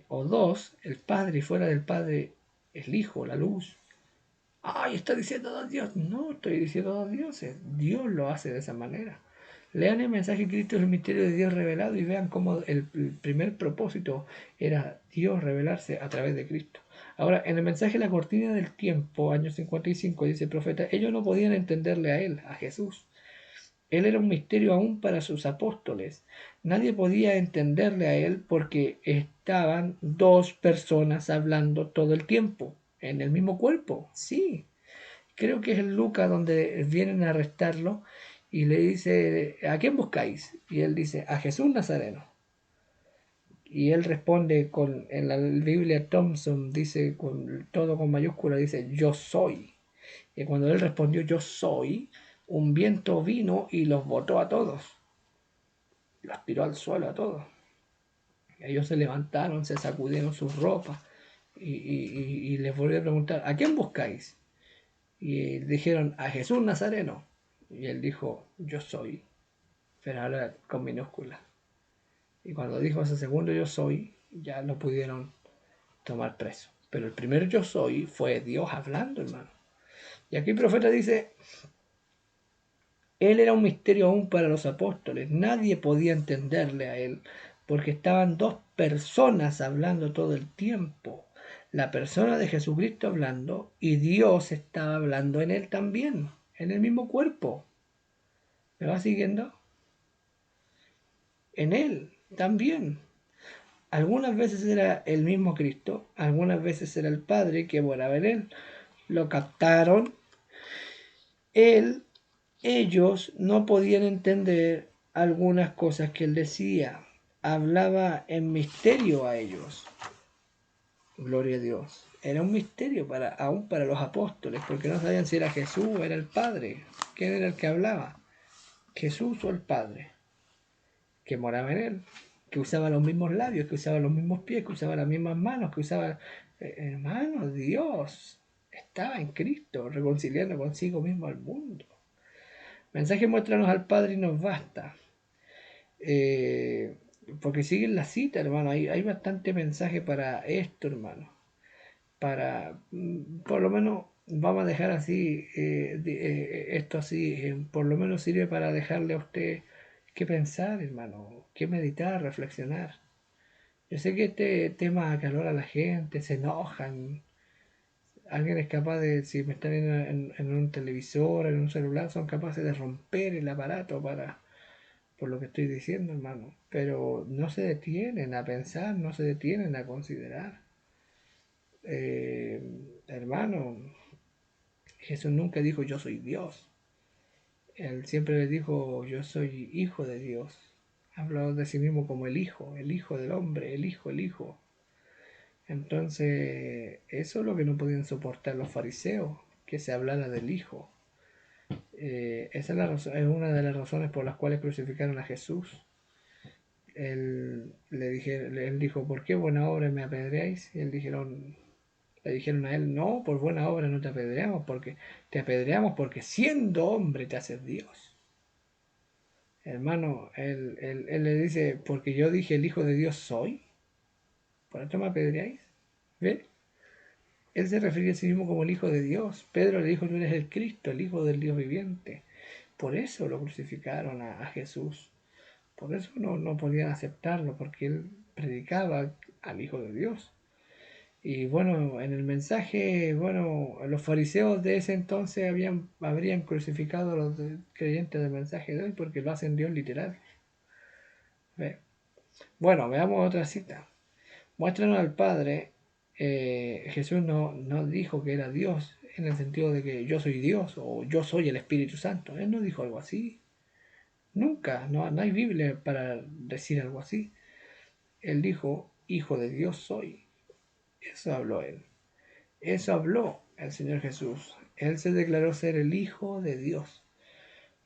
o dos, el Padre y fuera del Padre el Hijo, la luz, ay, está diciendo dos dioses. No estoy diciendo dos dioses. Dios lo hace de esa manera. Lean el mensaje Cristo es el misterio de Dios revelado y vean cómo el primer propósito era Dios revelarse a través de Cristo. Ahora, en el mensaje La cortina del tiempo, año 55, dice el profeta, ellos no podían entenderle a él, a Jesús. Él era un misterio aún para sus apóstoles. Nadie podía entenderle a él porque estaban dos personas hablando todo el tiempo, en el mismo cuerpo. Sí, creo que es en Lucas donde vienen a arrestarlo y le dice, ¿a quién buscáis? Y él dice, a Jesús Nazareno. Y él responde en la Biblia Thompson, dice todo con mayúscula, dice, yo soy. Y cuando él respondió, yo soy, un viento vino y los botó a todos. Los tiró al suelo a todos. Ellos se levantaron, se sacudieron sus ropas y les volvió a preguntar, ¿a quién buscáis? Y dijeron, a Jesús Nazareno. Y él dijo, yo soy, pero ahora con minúscula. Y cuando dijo ese segundo yo soy, ya lo pudieron tomar preso. Pero el primer yo soy fue Dios hablando, hermano. Y aquí el profeta dice, él era un misterio aún para los apóstoles. Nadie podía entenderle a él, porque estaban dos personas hablando todo el tiempo. La persona de Jesucristo hablando y Dios estaba hablando en él también, en el mismo cuerpo. ¿Me va siguiendo? En él también. Algunas veces era el mismo Cristo, algunas veces era el Padre que moraba en él. Lo captaron. Él, ellos no podían entender algunas cosas que él decía. Hablaba en misterio a ellos. Gloria a Dios. Era un misterio aún para los apóstoles, porque no sabían si era Jesús o era el Padre. ¿Quién era el que hablaba? Jesús o el Padre, que moraba en él, que usaba los mismos labios, que usaba los mismos pies, que usaba las mismas manos, que usaba... hermano, Dios estaba en Cristo, reconciliando consigo mismo al mundo. Mensaje muéstranos al Padre y nos basta. Eh, Porque siguen la cita, hermano. Hay bastante mensaje para esto, hermano. Por lo menos, vamos a dejar así, esto así, por lo menos sirve para dejarle a usted que pensar, hermano, que meditar, reflexionar. Yo sé que este tema acalora a la gente, se enojan. Alguien es capaz de, si me están en un televisor, en un celular, son capaces de romper el aparato por lo que estoy diciendo, hermano. Pero no se detienen a pensar, no se detienen a considerar. Hermano, Jesús nunca dijo yo soy Dios. Él siempre le dijo yo soy hijo de Dios. Habló de sí mismo como el hijo del hombre, el hijo, el hijo. Entonces, eso es lo que no podían soportar los fariseos, que se hablara del hijo. Esa es una de las razones por las cuales crucificaron a Jesús. Él dijo, ¿por qué buena obra me apedreáis? Y le dijeron a él, no, por buena obra no te apedreamos, porque te apedreamos porque siendo hombre te haces Dios. Hermano, él le dice, porque yo dije el Hijo de Dios soy, por esto me apedreáis. ¿Ve? Él se refería a sí mismo como el Hijo de Dios. Pedro le dijo, tú eres el Cristo, el Hijo del Dios viviente. Por eso lo crucificaron a Jesús. Por eso no podían aceptarlo, porque él predicaba al Hijo de Dios. Y bueno, en el mensaje, bueno, los fariseos de ese entonces habrían crucificado a los creyentes del mensaje de hoy porque lo hacen Dios literal. ¿Ve? Bueno, veamos otra cita. Muéstranos al Padre. Jesús no dijo que era Dios en el sentido de que yo soy Dios o yo soy el Espíritu Santo. Él no dijo algo así. Nunca, no hay Biblia para decir algo así. Él dijo, Hijo de Dios soy. Eso habló él. Eso habló el Señor Jesús. Él se declaró ser el Hijo de Dios.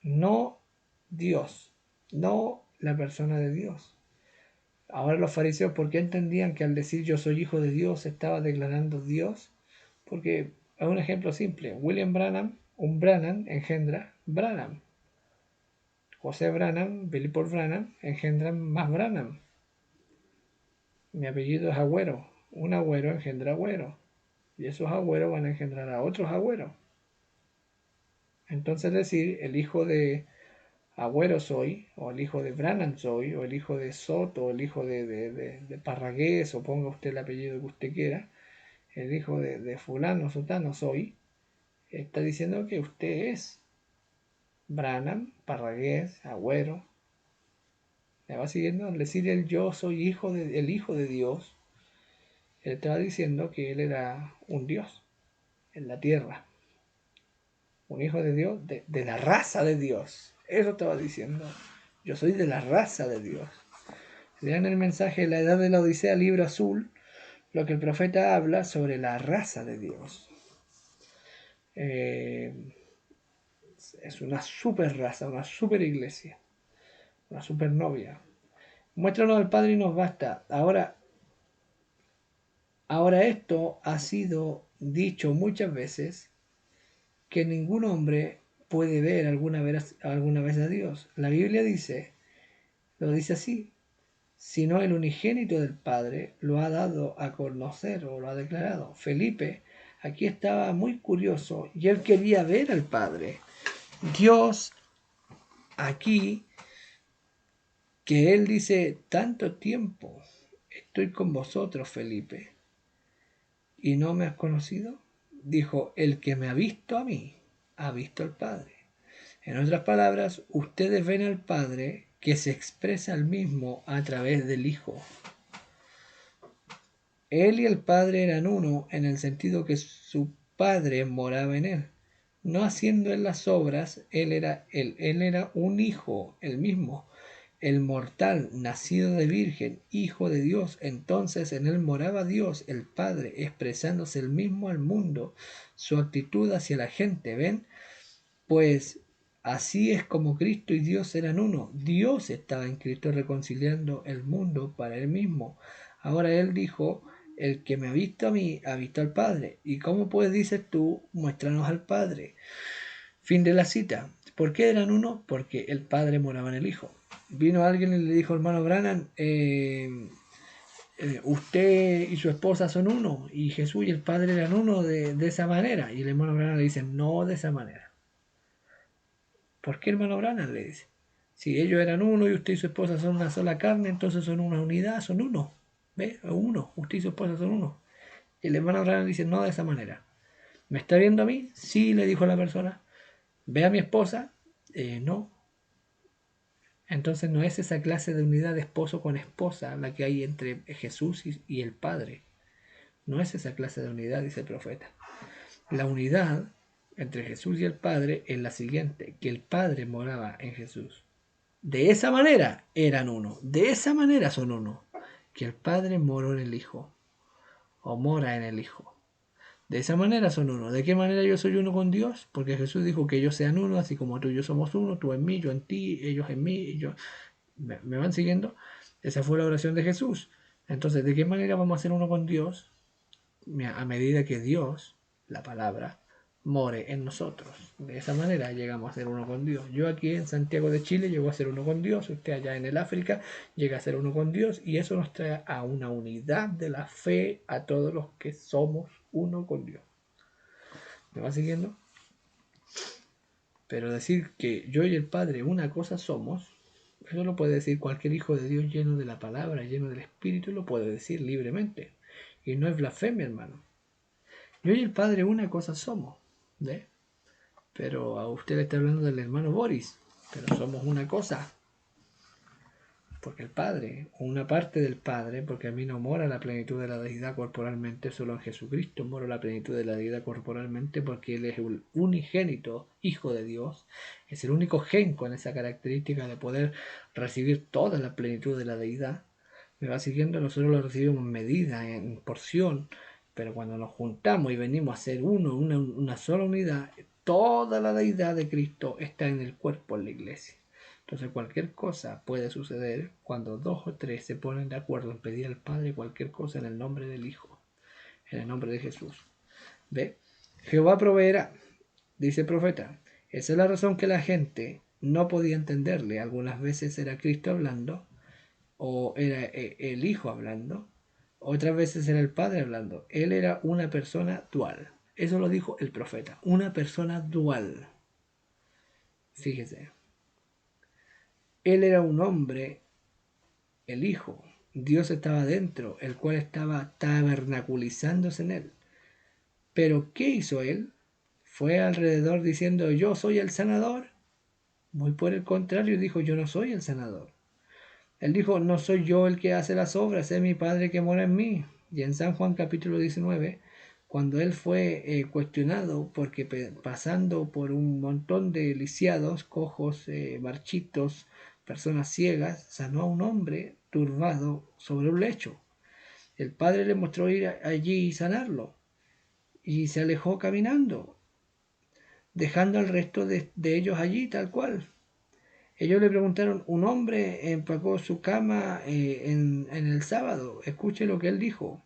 No Dios, no la persona de Dios. Ahora los fariseos, ¿por qué entendían que al decir yo soy hijo de Dios estaba declarando Dios? Porque es un ejemplo simple. William Branham, un Branham engendra Branham. José Branham, Billy Paul Branham engendran más Branham. Mi apellido es Agüero. Un agüero engendra agüero. Y esos agüeros van a engendrar a otros agüeros. Entonces decir el hijo de Agüero soy, o el hijo de Branham soy, o el hijo de Soto, o el hijo de Parragués, o ponga usted el apellido que usted quiera, el hijo de fulano, sotano soy, está diciendo que usted es Branham, Parragués, Agüero. Me va siguiendo al decir el yo soy el hijo de Dios. Él estaba diciendo que él era un Dios en la tierra, un hijo de Dios, de la raza de Dios. Eso estaba diciendo. Yo soy de la raza de Dios. Lean el mensaje de la Edad de la Odisea, libro azul, lo que el profeta habla sobre la raza de Dios. Es una super raza, una super iglesia, una super novia. Muéstranos al Padre y nos basta. Ahora esto ha sido dicho muchas veces, que ningún hombre puede ver alguna vez a Dios. La Biblia lo dice así, sino el unigénito del Padre lo ha dado a conocer o lo ha declarado. Felipe aquí estaba muy curioso y él quería ver al Padre. Dios aquí, que él dice, tanto tiempo estoy con vosotros, Felipe, y no me has conocido. Dijo, el que me ha visto a mí, ha visto al Padre. En otras palabras, ustedes ven al Padre que se expresa al mismo a través del Hijo. Él y el Padre eran uno en el sentido que su Padre moraba en él. No haciendo él las obras, él era un hijo, el mismo, el mortal, nacido de virgen, hijo de Dios. Entonces en él moraba Dios, el Padre, expresándose el mismo al mundo, su actitud hacia la gente. ¿Ven? Pues así es como Cristo y Dios eran uno. Dios estaba en Cristo reconciliando el mundo para él mismo. Ahora él dijo, el que me ha visto a mí, ha visto al Padre. ¿Y cómo pues dices tú, muéstranos al Padre? Fin de la cita. ¿Por qué eran uno? Porque el Padre moraba en el Hijo. Vino alguien y le dijo, hermano Branham, usted y su esposa son uno, y Jesús y el Padre eran uno de esa manera. Y el hermano Branham le dice, no de esa manera. ¿Por qué, hermano Branham? Le dice. Si ellos eran uno y usted y su esposa son una sola carne, entonces son una unidad, son uno. ¿Ve? Uno. Usted y su esposa son uno. Y el hermano Branham dice, no de esa manera. ¿Me está viendo a mí? Sí, le dijo la persona. ¿Ve a mi esposa? No. Entonces no es esa clase de unidad de esposo con esposa la que hay entre Jesús y el Padre. No es esa clase de unidad, dice el profeta. La unidad entre Jesús y el Padre es la siguiente, que el Padre moraba en Jesús. De esa manera eran uno, de esa manera son uno, que el Padre moró en el Hijo, o mora en el Hijo. De esa manera son uno. ¿De qué manera yo soy uno con Dios? Porque Jesús dijo que ellos sean uno, así como tú y yo somos uno, tú en mí, yo en ti, ellos en mí, y yo. ¿Me van siguiendo? Esa fue la oración de Jesús. Entonces, ¿de qué manera vamos a ser uno con Dios? A medida que Dios, la palabra, more en nosotros. De esa manera llegamos a ser uno con Dios. Yo aquí en Santiago de Chile llego a ser uno con Dios, usted allá en el África llega a ser uno con Dios, y eso nos trae a una unidad de la fe a todos los que somos uno con Dios. ¿Me va siguiendo? Pero decir que yo y el Padre una cosa somos, eso lo puede decir cualquier hijo de Dios lleno de la palabra, lleno del Espíritu, lo puede decir libremente. Y no es blasfemia, hermano. Yo y el Padre una cosa somos. ¿Ve? Pero a usted le está hablando del hermano Boris. Pero somos una cosa. Porque el Padre, o una parte del Padre, porque a mí no mora la plenitud de la deidad corporalmente, solo en Jesucristo mora la plenitud de la deidad corporalmente, porque Él es el unigénito Hijo de Dios, es el único gen con esa característica de poder recibir toda la plenitud de la deidad. Me va siguiendo, nosotros lo recibimos en medida, en porción, Pero cuando nos juntamos y venimos a ser uno, una sola unidad, toda la deidad de Cristo está en el cuerpo, en la iglesia. Entonces cualquier cosa puede suceder cuando 2 o 3 se ponen de acuerdo en pedir al Padre cualquier cosa en el nombre del Hijo, en el nombre de Jesús. ¿Ve? Jehová proveerá, dice el profeta. Esa es la razón que la gente no podía entenderle. Algunas veces era Cristo hablando, o era el Hijo hablando, otras veces era el Padre hablando. Él era una persona dual. Eso lo dijo el profeta, una persona dual. Fíjese, él era un hombre, el Hijo. Dios estaba dentro, el cual estaba tabernaculizándose en él. Pero ¿qué hizo él? Fue alrededor diciendo, yo soy el sanador. Muy por el contrario, dijo, yo no soy el sanador. Él dijo, no soy yo el que hace las obras, es mi Padre que mora en mí. Y en San Juan capítulo 19, cuando él fue cuestionado, porque pasando por un montón de lisiados, cojos, marchitos, personas ciegas, sanó a un hombre turbado sobre un lecho. El Padre le mostró ir allí y sanarlo. Y se alejó caminando, dejando al resto de ellos allí tal cual. Ellos le preguntaron, un hombre empacó su cama en el sábado. Escuche lo que él dijo.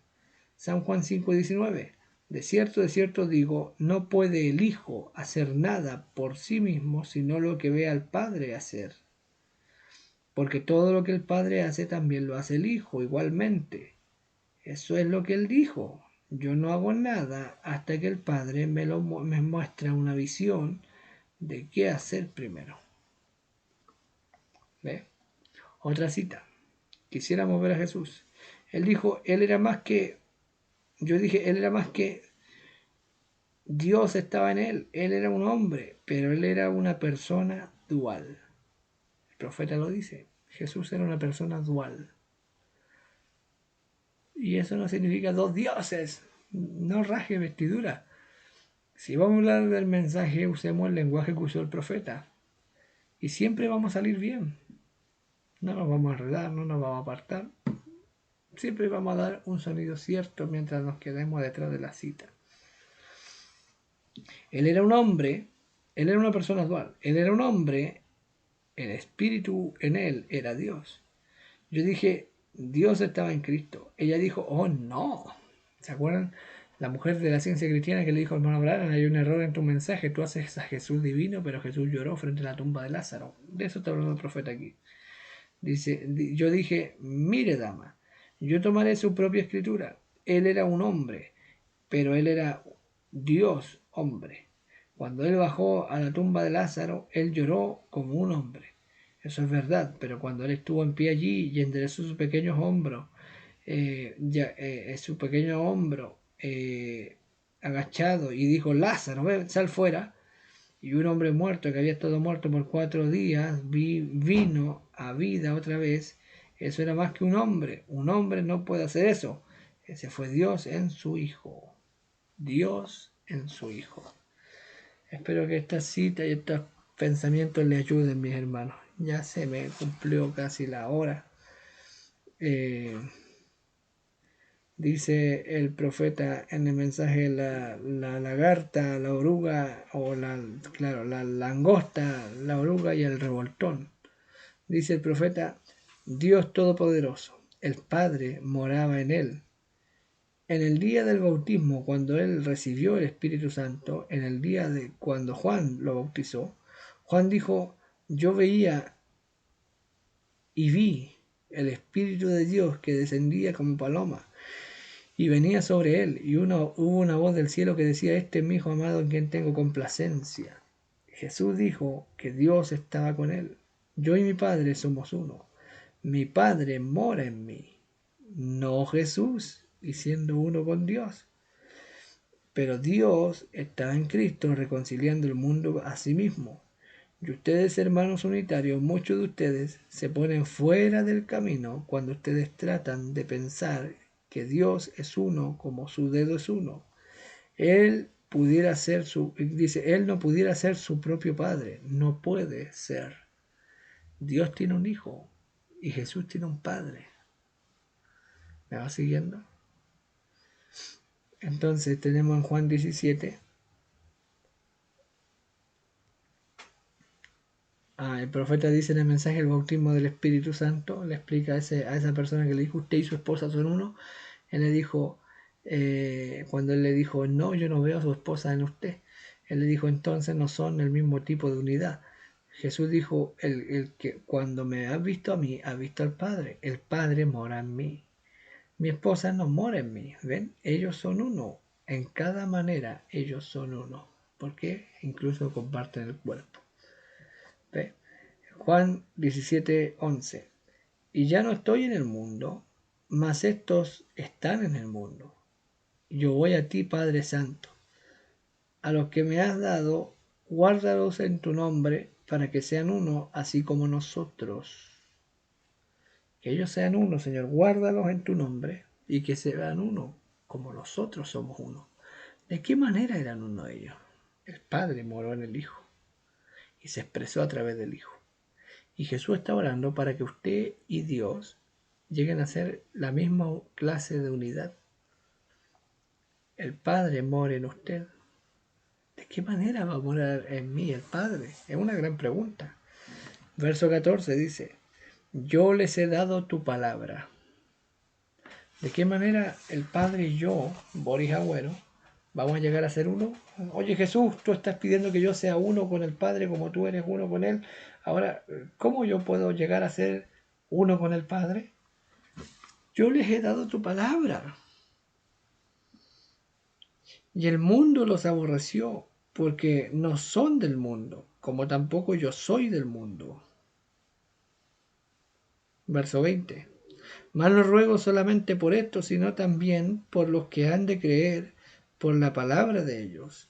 San Juan 5:19. De cierto digo, no puede el Hijo hacer nada por sí mismo, sino lo que ve al Padre hacer. Porque todo lo que el Padre hace también lo hace el Hijo igualmente. Eso es lo que él dijo. Yo no hago nada hasta que el Padre me muestra una visión de qué hacer primero. ¿Ve? Otra cita. Quisiéramos ver a Jesús. Él dijo, él era más que, yo dije, él era más que Dios estaba en él. Él era un hombre, pero él era una persona dual. El profeta lo dice. Jesús era una persona dual. Y eso no significa dos dioses. No raje vestidura. Si vamos a hablar del mensaje, usemos el lenguaje que usó el profeta. Y siempre vamos a salir bien. No nos vamos a enredar, no nos vamos a apartar. Siempre vamos a dar un sonido cierto mientras nos quedemos detrás de la cita. Él era un hombre, él era una persona dual. Él era un hombre, el espíritu en él era Dios. Yo dije, Dios estaba en Cristo. Ella dijo, oh no. ¿Se acuerdan? La mujer de la ciencia cristiana que le dijo al hermano Abraham, hay un error en tu mensaje, tú haces a Jesús divino, pero Jesús lloró frente a la tumba de Lázaro. De eso está hablando el profeta aquí. Dice, yo dije, mire dama, yo tomaré su propia escritura. Él era un hombre, pero él era Dios hombre. Cuando él bajó a la tumba de Lázaro, él lloró como un hombre. Eso es verdad, pero cuando él estuvo en pie allí y enderezó sus pequeños hombros, su pequeño hombro agachado y dijo, Lázaro, ven, sal fuera. Y un hombre muerto que había estado muerto por 4 días vino a vida otra vez. Eso era más que un hombre. Un hombre no puede hacer eso. Ese fue Dios en su Hijo. Dios en su Hijo. Espero que esta cita y estos pensamientos le ayuden, mis hermanos. Ya se me cumplió casi la hora. Dice el profeta en el mensaje, la lagarta, la oruga, o la langosta, la oruga y el revoltón. Dice el profeta, Dios Todopoderoso, el Padre moraba en él. En el día del bautismo, cuando él recibió el Espíritu Santo, en el día de cuando Juan lo bautizó, Juan dijo, yo veía y vi el Espíritu de Dios que descendía como paloma y venía sobre él, y hubo una voz del cielo que decía, este es mi Hijo amado en quien tengo complacencia. Jesús dijo que Dios estaba con él. Yo y mi Padre somos uno. Mi Padre mora en mí. No Jesús, y siendo uno con Dios. Pero Dios está en Cristo reconciliando el mundo a sí mismo. Y ustedes, hermanos unitarios, muchos de ustedes se ponen fuera del camino cuando ustedes tratan de pensar que Dios es uno como su dedo es uno. Él no pudiera ser su propio padre. No puede ser. Dios tiene un hijo y Jesús tiene un padre. ¿Me va siguiendo? Entonces tenemos en Juan 17. El profeta dice en el mensaje el bautismo del Espíritu Santo, le explica a esa persona que le dijo, usted y su esposa son uno. Él le dijo, cuando él le dijo, no, yo no veo a su esposa en usted. Él le dijo, entonces no son el mismo tipo de unidad. Jesús dijo, el que cuando me ha visto a mí, ha visto al Padre. El Padre mora en mí. Mi esposa no mora en mí. ¿Ven? Ellos son uno. En cada manera ellos son uno. Porque incluso comparten el cuerpo. ¿Ve? Juan 17:11. Y ya no estoy en el mundo, mas estos están en el mundo. Yo voy a ti, Padre Santo. A los que me has dado, guárdalos en tu nombre, para que sean uno, así como nosotros. Que ellos sean uno, Señor, guárdalos en tu nombre, y que sean uno, como nosotros somos uno. ¿De qué manera eran uno ellos? El Padre moró en el Hijo, y se expresó a través del Hijo. Y Jesús está orando para que usted y Dios lleguen a ser la misma clase de unidad. El Padre mora en usted. ¿De qué manera va a morar en mí el Padre? Es una gran pregunta. Verso 14 dice, yo les he dado tu palabra. ¿De qué manera el Padre y yo, Boris Agüero, vamos a llegar a ser uno? Oye Jesús, tú estás pidiendo que yo sea uno con el Padre como tú eres uno con Él. Ahora, ¿cómo yo puedo llegar a ser uno con el Padre? Yo les he dado tu palabra. Y el mundo los aborreció, porque no son del mundo, como tampoco yo soy del mundo. Verso 20. Mas no ruego solamente por esto, sino también por los que han de creer por la palabra de ellos,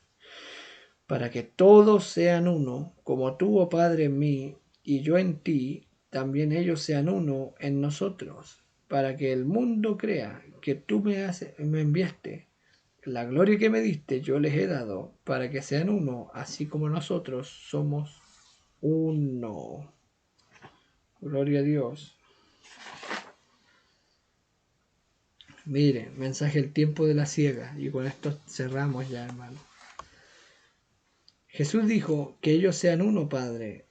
para que todos sean uno, como tú, oh Padre, en mí, y yo en ti, también ellos sean uno en nosotros, para que el mundo crea que tú me enviaste. La gloria que me diste yo les he dado, para que sean uno, así como nosotros somos uno. Gloria a Dios. Mire, mensaje el tiempo de la ciega, y con esto cerramos ya, hermano. Jesús dijo que ellos sean uno, Padre,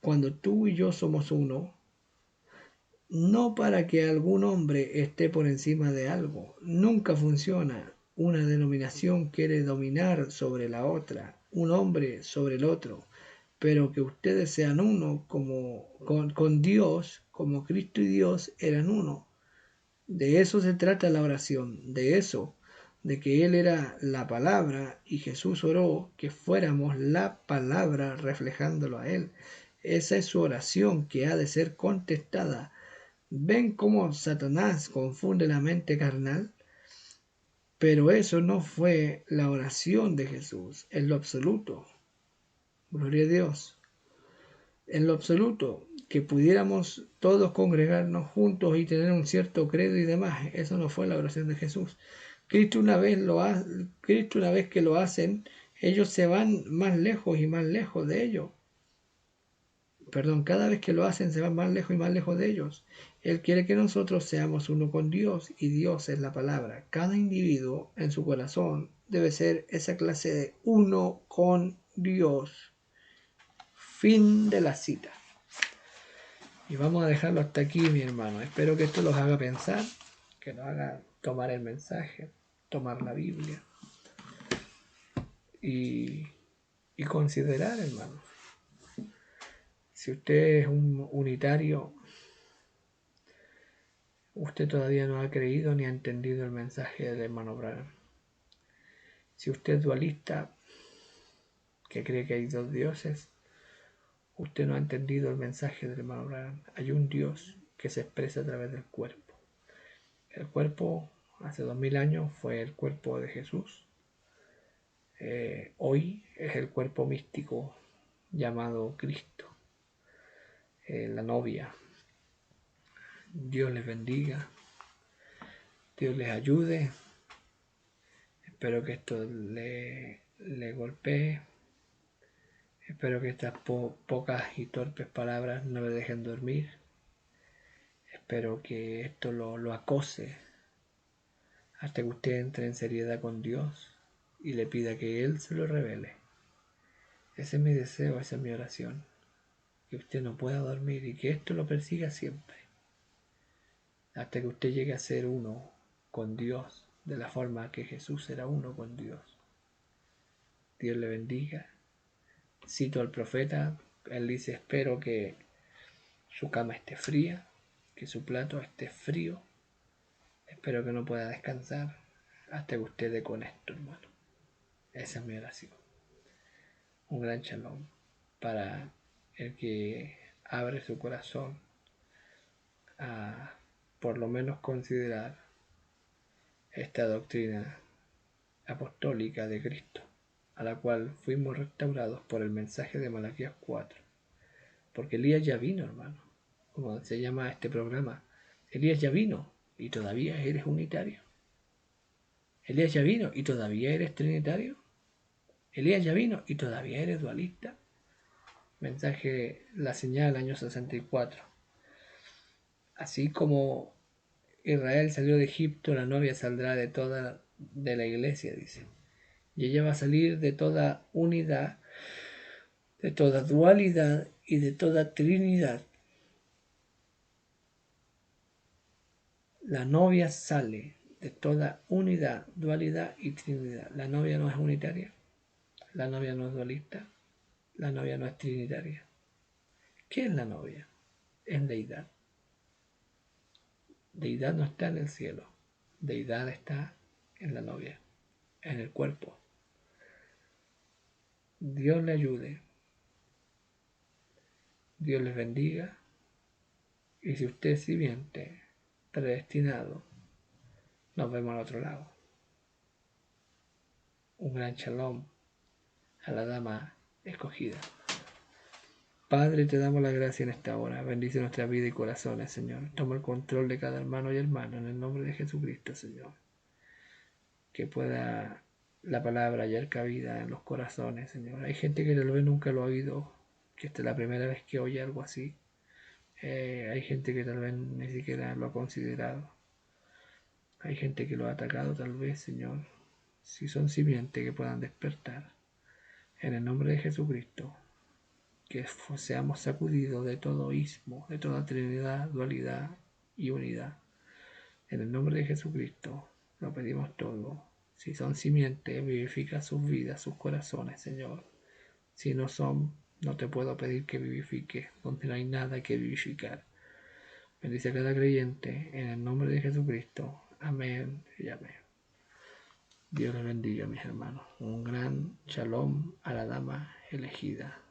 cuando tú y yo somos uno, no para que algún hombre esté por encima de algo. Nunca funciona. Una denominación quiere dominar sobre la otra, un hombre sobre el otro, pero que ustedes sean uno como con Dios, como Cristo y Dios eran uno. De eso se trata la oración, de eso, de que Él era la palabra y Jesús oró que fuéramos la palabra reflejándolo a Él. Esa es su oración que ha de ser contestada. ¿Ven cómo Satanás confunde la mente carnal? Pero eso no fue la oración de Jesús, en lo absoluto. Gloria a Dios. En lo absoluto, que pudiéramos todos congregarnos juntos y tener un cierto credo y demás. Eso no fue la oración de Jesús. Cristo una vez que lo hacen, ellos se van más lejos y más lejos de ellos. Perdón, cada vez que lo hacen se van más lejos y más lejos de ellos. Él quiere que nosotros seamos uno con Dios y Dios es la palabra. Cada individuo en su corazón debe ser esa clase de uno con Dios. Fin de la cita. Y vamos a dejarlo hasta aquí, mi hermano. Espero que esto los haga pensar, que nos haga tomar el mensaje, tomar la Biblia y considerar, hermano. Si usted es un unitario, usted todavía no ha creído ni ha entendido el mensaje del hermano Branham. Si usted es dualista, que cree que hay dos dioses, usted no ha entendido el mensaje del hermano Branham. Hay un Dios que se expresa a través del cuerpo. El cuerpo, hace 2000 años, fue el cuerpo de Jesús. Hoy es el cuerpo místico llamado Cristo, la novia. Dios les bendiga, Dios les ayude. Espero que esto le golpee. Espero que estas pocas y torpes palabras no le dejen dormir. Espero que esto lo acose hasta que usted entre en seriedad con Dios y le pida que Él se lo revele. Ese es mi deseo, esa es mi oración. Que usted no pueda dormir y que esto lo persiga siempre. Hasta que usted llegue a ser uno con Dios, de la forma que Jesús era uno con Dios. Dios le bendiga. Cito al profeta, él dice, espero que su cama esté fría, que su plato esté frío. Espero que no pueda descansar hasta que usted dé con esto, hermano. Esa es mi oración. Un gran shalom para el que abre su corazón a por lo menos considerar esta doctrina apostólica de Cristo, a la cual fuimos restaurados por el mensaje de Malaquías 4. Porque Elías ya vino, hermano, como se llama este programa. Elías ya vino y todavía eres unitario. Elías ya vino y todavía eres trinitario. Elías ya vino y todavía eres dualista. Mensaje La Señal, año 64. Así como Israel salió de Egipto, la novia saldrá de la iglesia, dice. Y ella va a salir de toda unidad, de toda dualidad y de toda trinidad. La novia sale de toda unidad, dualidad y trinidad. La novia no es unitaria, la novia no es dualista, la novia no es trinitaria. ¿Qué es la novia? Es deidad. Deidad no está en el cielo, deidad está en la novia, en el cuerpo. Dios le ayude, Dios les bendiga, y si usted es simiente, predestinado, nos vemos al otro lado. Un gran shalom a la dama escogida. Padre, te damos la gracia en esta hora. Bendice nuestra vida y corazones, Señor. Toma el control de cada hermano y hermana en el nombre de Jesucristo, Señor. Que pueda la palabra hallar cabida en los corazones, Señor. Hay gente que tal vez nunca lo ha oído, que esta es la primera vez que oye algo así. Hay gente que tal vez ni siquiera lo ha considerado. Hay gente que lo ha atacado tal vez, Señor. Si son simientes que puedan despertar. En el nombre de Jesucristo. Que seamos sacudidos de todo ismo, de toda trinidad, dualidad y unidad. En el nombre de Jesucristo lo pedimos todo. Si son simientes, vivifica sus vidas, sus corazones, Señor. Si no son, no te puedo pedir que vivifique, donde no hay nada que vivificar. Bendice a cada creyente, en el nombre de Jesucristo. Amén y amén. Dios les bendiga, mis hermanos. Un gran shalom a la dama elegida.